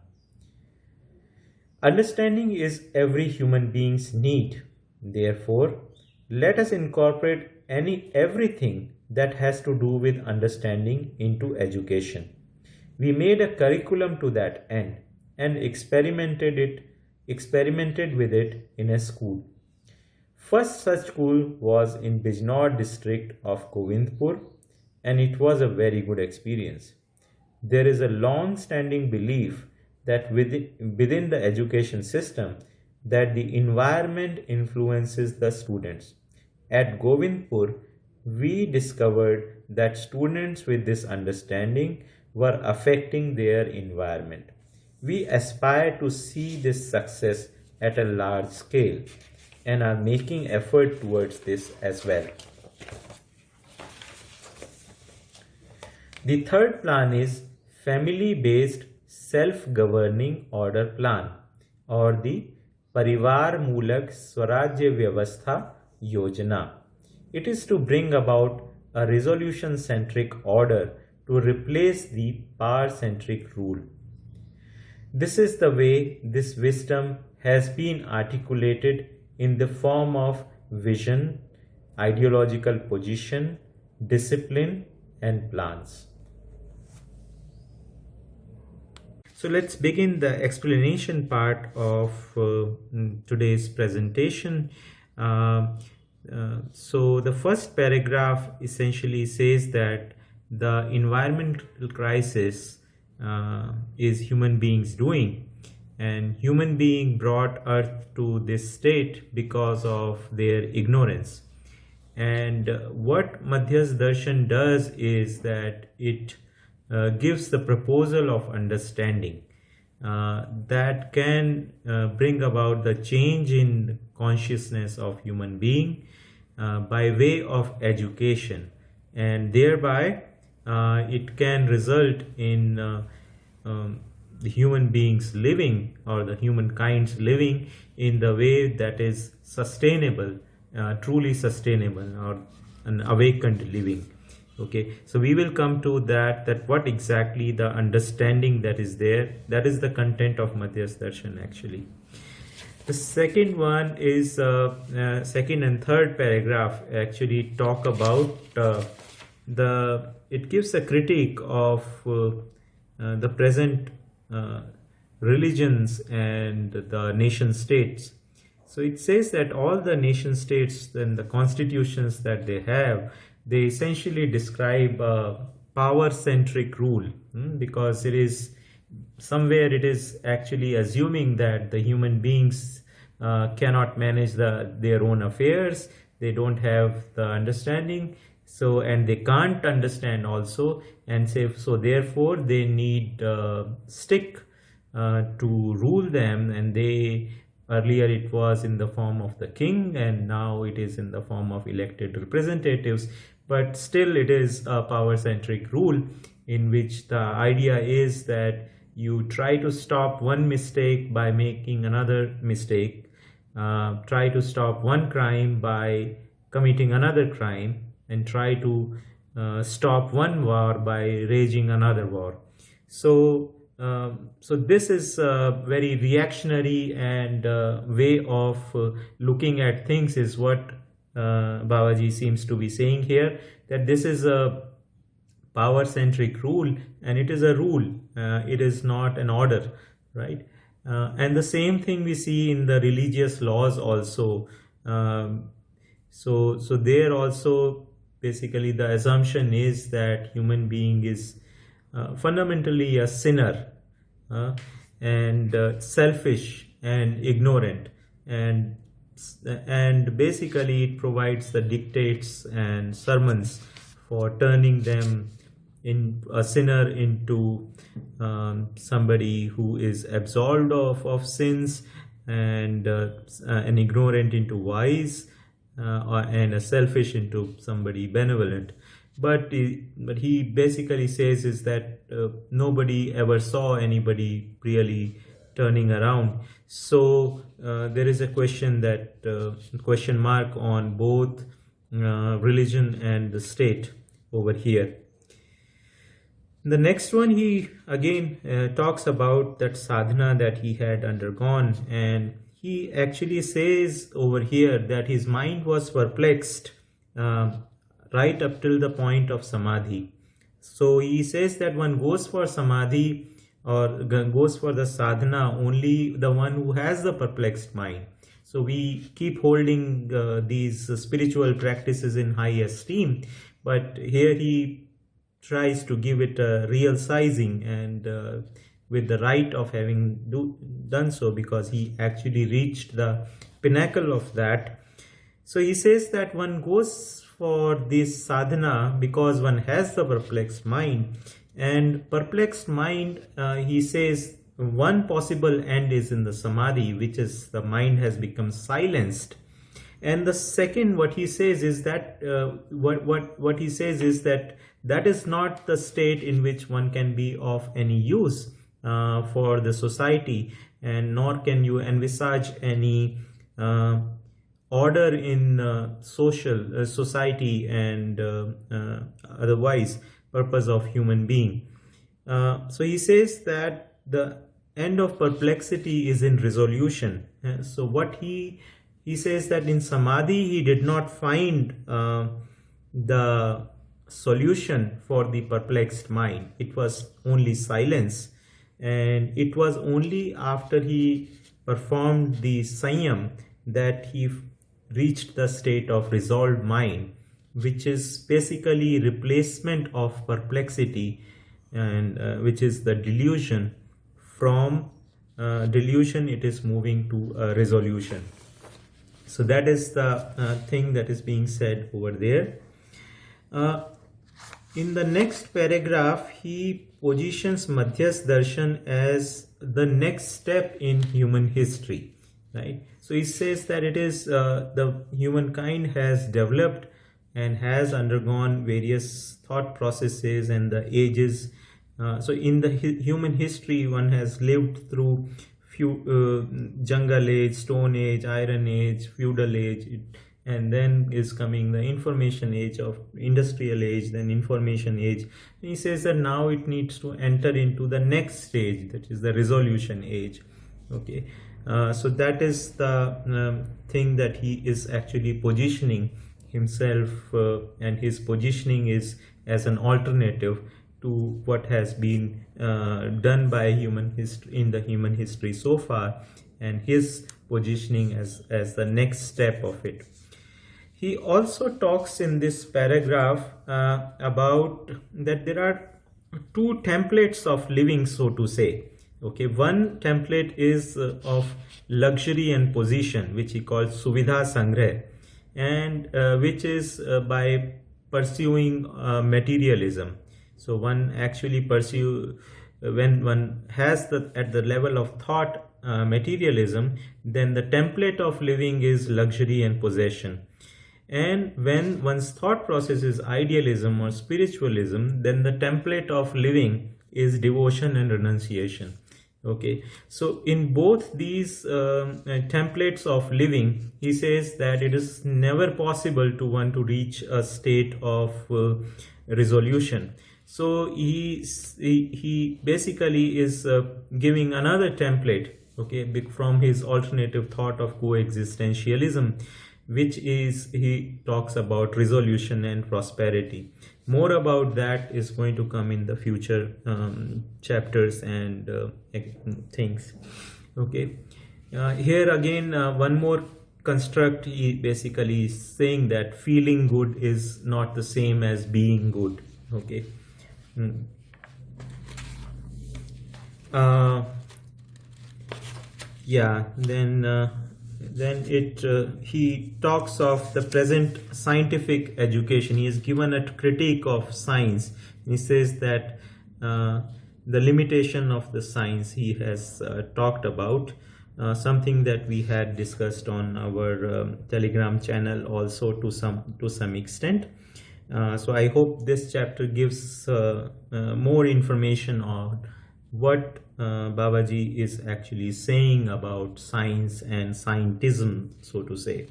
Understanding is every human being's need. Therefore, let us incorporate everything that has to do with understanding into education. We made a curriculum to that end and experimented with it in a school. First such school was in Bijnor district of Govindpur, and it was a very good experience. There is a long-standing belief that within the education system that the environment influences the students. At Govindpur, we discovered that students with this understanding were affecting their environment. We aspire to see this success at a large scale and are making effort towards this as well. The third plan is family-based self-governing order plan, or the Parivar Mulak Swarajya Vyavastha Yojana. It is to bring about a resolution-centric order to replace the power-centric rule. This is the way this wisdom has been articulated in the form of vision, ideological position, discipline, and plans. So let's begin the explanation part of today's presentation. So the first paragraph essentially says that the environmental crisis is human beings doing, and human being brought earth to this state because of their ignorance. And what Madhyas Darshan does is that it gives the proposal of understanding that can bring about the change in consciousness of human being by way of education, and thereby it can result in the human beings living, or the humankind's living, in the way that is sustainable, truly sustainable, or an awakened living. Okay, so we will come to that what exactly the understanding that is there, that is the content of Madhyas Darshan actually. The second one is second and third paragraph actually talk about it gives a critique of the present religions and the nation states. So it says that all the nation states and the constitutions that they have, they essentially describe power-centric rule, because it is somewhere it is actually assuming that the human beings cannot manage their own affairs. They don't have the understanding, so, and they can't understand also, and say so therefore they need stick to rule them, and they earlier it was in the form of the king, and now it is in the form of elected representatives, but still it is a power-centric rule in which the idea is that you try to stop one mistake by making another mistake, try to stop one crime by committing another crime, and try to stop one war by raging another war. So so this is a very reactionary and way of looking at things, is what Babaji seems to be saying here, that this is a power-centric rule, and it is a rule, it is not an order, right? And the same thing we see in the religious laws also. So there also basically the assumption is that human being is fundamentally a sinner, and selfish and ignorant, and basically it provides the dictates and sermons for turning them in a sinner into somebody who is absolved of sins, and an ignorant into wise, and a selfish into somebody benevolent. But he basically says is that nobody ever saw anybody really turning around. So there is a question mark on both religion and the state over here. The next one, he again talks about that sadhana that he had undergone, and he actually says over here that his mind was perplexed right up till the point of samadhi. So he says that one goes for samadhi or goes for the sadhana only the one who has the perplexed mind. So we keep holding these spiritual practices in high esteem, but here he tries to give it a real sizing, and with the right of having done so, because he actually reached the pinnacle of that. So he says that one goes for this sadhana because one has the perplexed mind, and perplexed mind, he says one possible end is in the samadhi, which is the mind has become silenced. And the second, what he says is that what he says is that is not the state in which one can be of any use for the society, and nor can you envisage any order in social society and otherwise purpose of human being. So he says that the end of perplexity is in resolution. So what he says that in samadhi he did not find the solution for the perplexed mind. It was only silence, and it was only after he performed the sanyam that he reached the state of resolved mind, which is basically replacement of perplexity, and which is the delusion. From delusion it is moving to resolution. So that is the thing that is being said over there. In the next paragraph, he positions Madhyas Darshan as the next step in human history, right? So he says that it is the humankind has developed and has undergone various thought processes and the ages. So in the human history, one has lived through jungle age, stone age, iron age, feudal age, and then is coming the information age of industrial age, then information age. And he says that now it needs to enter into the next stage, that is the resolution age. Okay, so that is the thing that he is actually positioning himself, and his positioning is as an alternative to what has been done by human history in the human history so far, and his positioning as the next step of it. He also talks in this paragraph about that there are two templates of living, so to say. Okay, one template is of luxury and position, which he calls suvidha sangrah, and which is by pursuing materialism. So one actually pursue when one has the at the level of thought materialism, then the template of living is luxury and possession. And when one's thought process is idealism or spiritualism, then the template of living is devotion and renunciation. Okay, so in both these templates of living, he says that it is never possible to one to reach a state of resolution. So he basically is giving another template, okay, from his alternative thought of coexistentialism, which is, he talks about resolution and prosperity. More about that is going to come in the future chapters and things. Okay, here again one more construct. He basically is saying that feeling good is not the same as being good. Okay. Yeah, then he talks of the present scientific education. He has given a critique of science. He says that the limitation of the science he has talked about, something that we had discussed on our Telegram channel also to some extent. So I hope this chapter gives more information on what Babaji is actually saying about science and scientism, so to say.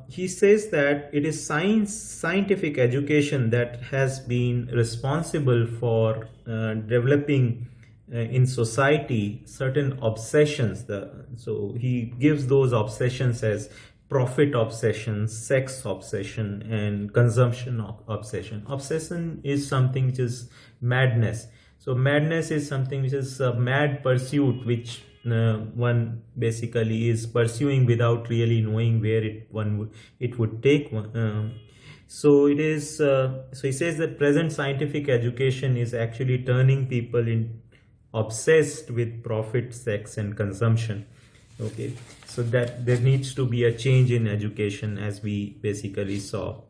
He says that it is scientific education that has been responsible for developing in society certain obsessions. So he gives those obsessions as profit obsession, sex obsession, and consumption obsession. Obsession is something which is madness. So madness is something which is a mad pursuit, which one basically is pursuing without really knowing where it would take one. So it is. So he says that present scientific education is actually turning people in obsessed with profit, sex, and consumption. Okay, so that there needs to be a change in education, as we basically saw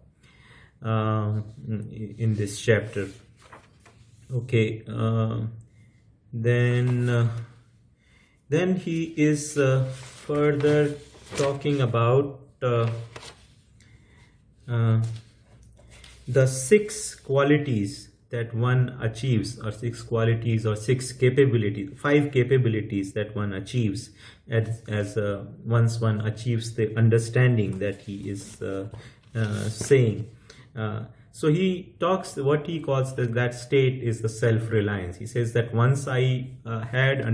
in this chapter. Okay, then he is further talking about the 6 qualities that one achieves, or 6 qualities or 6 capabilities, 5 capabilities that one achieves as once one achieves the understanding that he is saying. So he talks, what he calls that state is the self-reliance. He says that once I had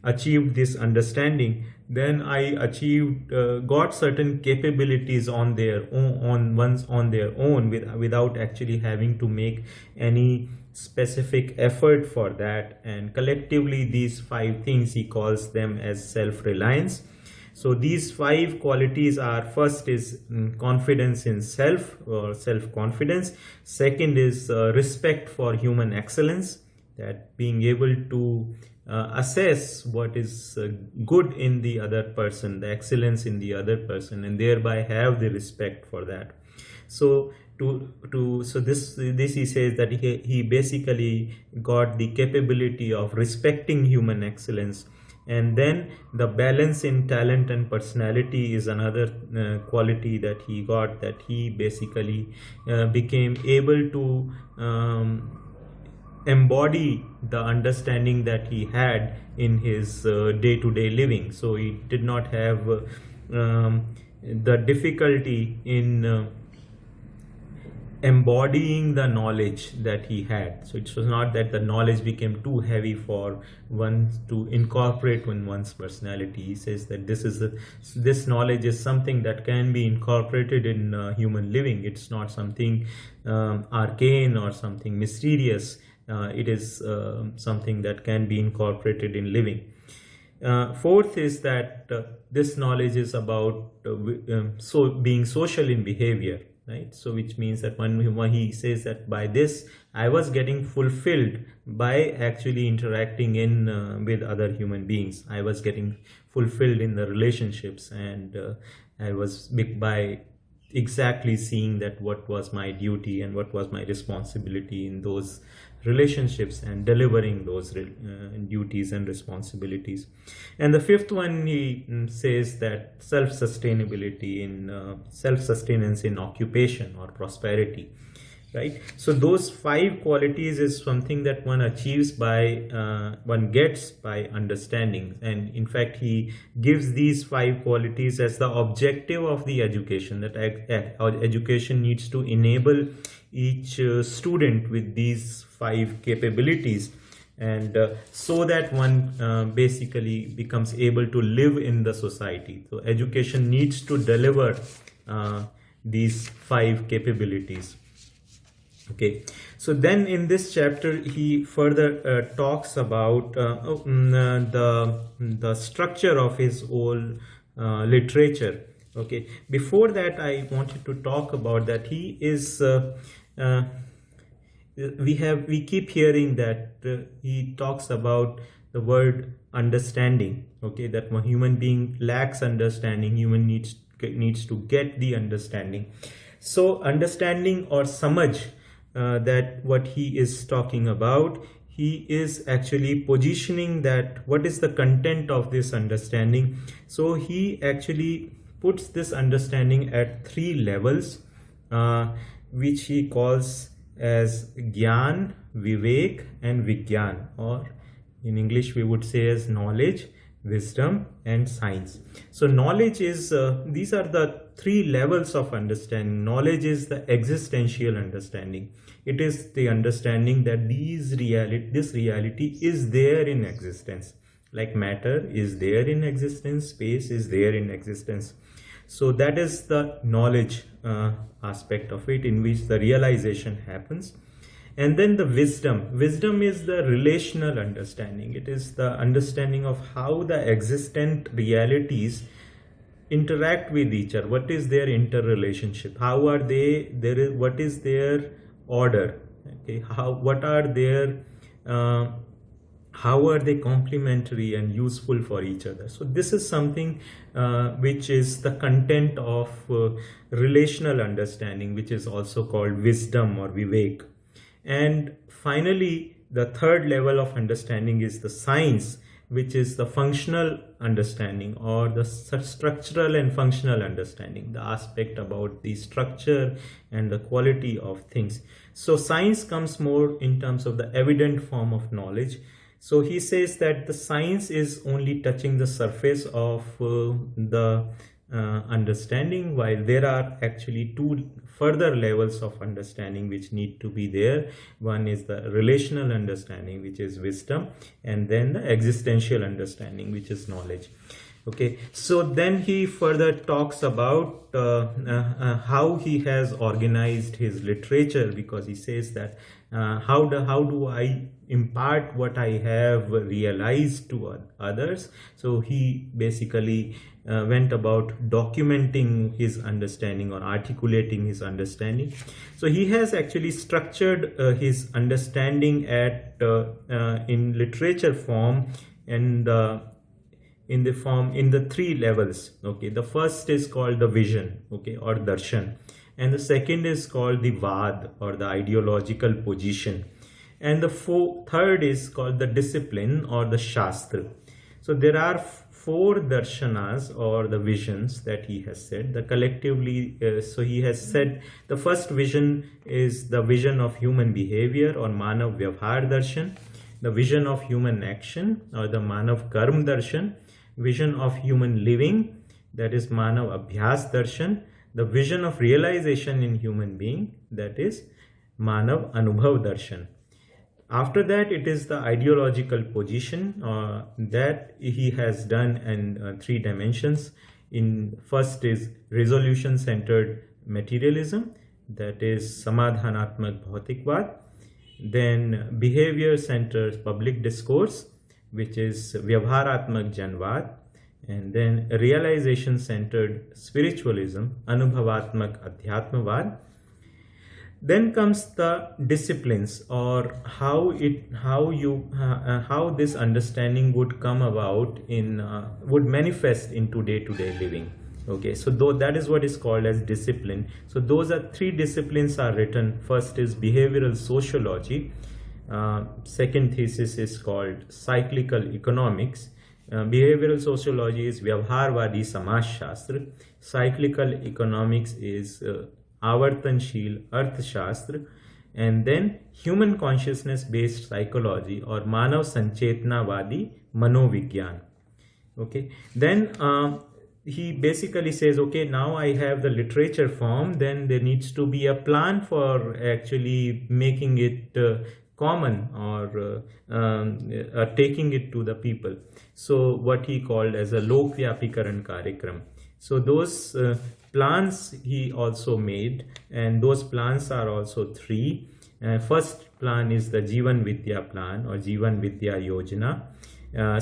achieved this understanding, then I achieved, got certain capabilities on their own, without actually having to make any specific effort for that. And collectively, these 5 things he calls them as self-reliance. So these 5 qualities are: first is confidence in self, or self-confidence. Second is respect for human excellence, that being able to assess what is good in the other person, the excellence in the other person, and thereby have the respect for that. So this he says that he basically got the capability of respecting human excellence. And then the balance in talent and personality is another quality that he got, that he basically became able to embody the understanding that he had in his day-to-day living. So he did not have the difficulty in embodying the knowledge that he had. So it was not that the knowledge became too heavy for one to incorporate in one's personality. He says that this knowledge is something that can be incorporated in human living. It's not something arcane or something mysterious. It is something that can be incorporated in living. Fourth is that this knowledge is about being social in behavior, right? So which means that when he says that by this I was getting fulfilled by actually interacting in with other human beings. I was getting fulfilled in the relationships, and I was by exactly seeing that what was my duty and what was my responsibility in those relationships and delivering those duties and responsibilities. And the fifth one, he says that self-sustainability in self-sustenance in occupation or prosperity, right? So those 5 qualities is something that one achieves by one gets by understanding. And in fact, he gives these 5 qualities as the objective of the education, that education needs to enable each student with these 5 capabilities, and so that one basically becomes able to live in the society. So education needs to deliver these 5 capabilities. Okay, so then in this chapter he further talks about the structure of his whole literature. Okay, before that I wanted to talk about that he is we keep hearing that he talks about the word understanding. Okay, that one human being lacks understanding, human needs to get the understanding. So understanding or samajh, that what he is talking about, he is actually positioning that what is the content of this understanding. So he actually puts this understanding at 3 levels, which he calls as Gyan, Vivek and Vigyan, or in English we would say as knowledge, wisdom and science. So knowledge is, these are the 3 levels of understanding. Knowledge is the existential understanding. It is the understanding that this reality is there in existence. Like matter is there in existence, space is there in existence. So that is the knowledge aspect of it, in which the realization happens. And then the wisdom is the relational understanding. It is the understanding of how the existent realities interact with each other. What is their interrelationship? How are they? What is their order? Okay, what are their how are they complementary and useful for each other? So this is something which is the content of relational understanding, which is also called wisdom or vivek. And finally, the third level of understanding is the science, which is the functional understanding or the structural and functional understanding, the aspect about the structure and the quality of things. So science comes more in terms of the evident form of knowledge. So he says that the science is only touching the surface of the understanding, while there are actually 2 further levels of understanding which need to be there. One is the relational understanding, which is wisdom, and then the existential understanding, which is knowledge. Okay, so then he further talks about how he has organized his literature, because he says that how do I impart what I have realized to others. So he basically went about documenting his understanding or articulating his understanding. So he has actually structured his understanding at in literature form and in the 3 levels. Okay, the first is called the vision, okay, or darshan, and the second is called the vad or the ideological position, and the third is called the discipline or the shastra. So there are 4 darshanas or the visions that he has said. The collectively, so he has said the first vision is the vision of human behavior or manav vyavhar darshan, the vision of human action or the manav karm darshan, vision of human living, that is Manav Abhyas Darshan, the vision of realization in human being, that is Manav Anubhav Darshan. After that, it is the ideological position that he has done in 3 dimensions. In first is resolution centered materialism, that is Samadhanatmak Bhautikvad. Then behavior centered public discourse, which is Vyavharatmak Janvad. And then realization centered spiritualism, Anubhavatmak Adhyatmavad. Then comes the disciplines, or how this understanding would come about would manifest into day-to-day living. Okay, so that is what is called as discipline. So those are 3 disciplines are written. First is behavioral sociology. Second thesis is called cyclical economics. Behavioral sociology is Vyavharvadi Samaj Shastra. Cyclical economics is Avartanshil Arthashastra. And then human consciousness based psychology, or Manav Sanchetnavadi Manovigyan. Okay, then he basically says, okay, now I have the literature form, then there needs to be a plan for actually making it common, or taking it to the people. So what he called as a Lokvyapikaran Karyakram. So those plans he also made, and those plans are also 3. First plan is the Jeevan Vidya plan, or Jeevan Vidya Yojana.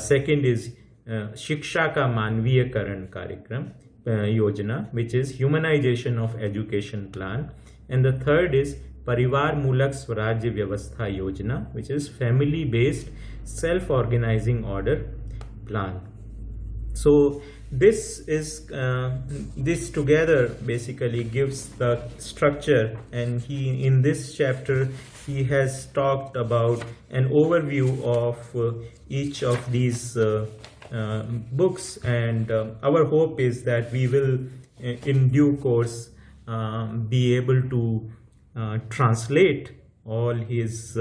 Second is Shiksha Ka Manviyakaran Karyakram Yojana, which is humanization of education plan. And the third is Parivar Mulak Swarajya Vyavastha Yojana, which is family based self-organizing order plan. So this together basically gives the structure, and in this chapter he has talked about an overview of each of these books, and our hope is that we will in due course be able to translate all his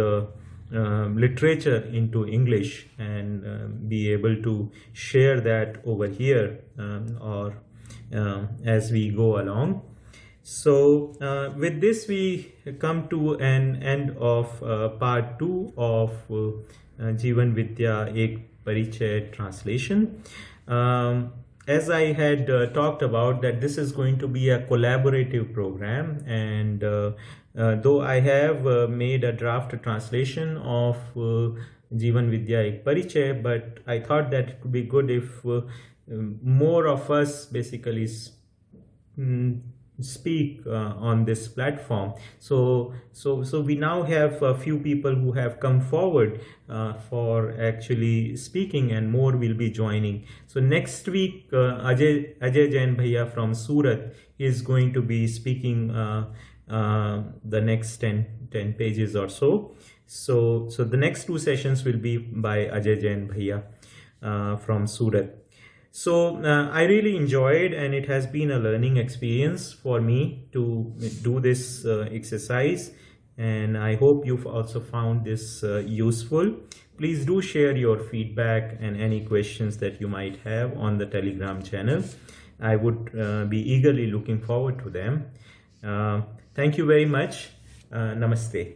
literature into English, and be able to share that over here, or as we go along. So with this we come to an end of part 2 of Jeevan Vidya Ek Parichay translation. As I had talked about, that this is going to be a collaborative program, and though I have made a draft translation of Jeevan Vidya Ek Parichay, but I thought that it would be good if more of us basically speak on this platform. So we now have a few people who have come forward for actually speaking, and more will be joining. So next week Ajay Jain Bhaiya from Surat is going to be speaking the next 10 pages or so. So the next 2 sessions will be by Ajay Jain Bhaiya from Surat. So I really enjoyed, and it has been a learning experience for me to do this exercise, and I hope you've also found this useful. Please do share your feedback and any questions that you might have on the Telegram channel. I would be eagerly looking forward to them. Thank you very much. Namaste.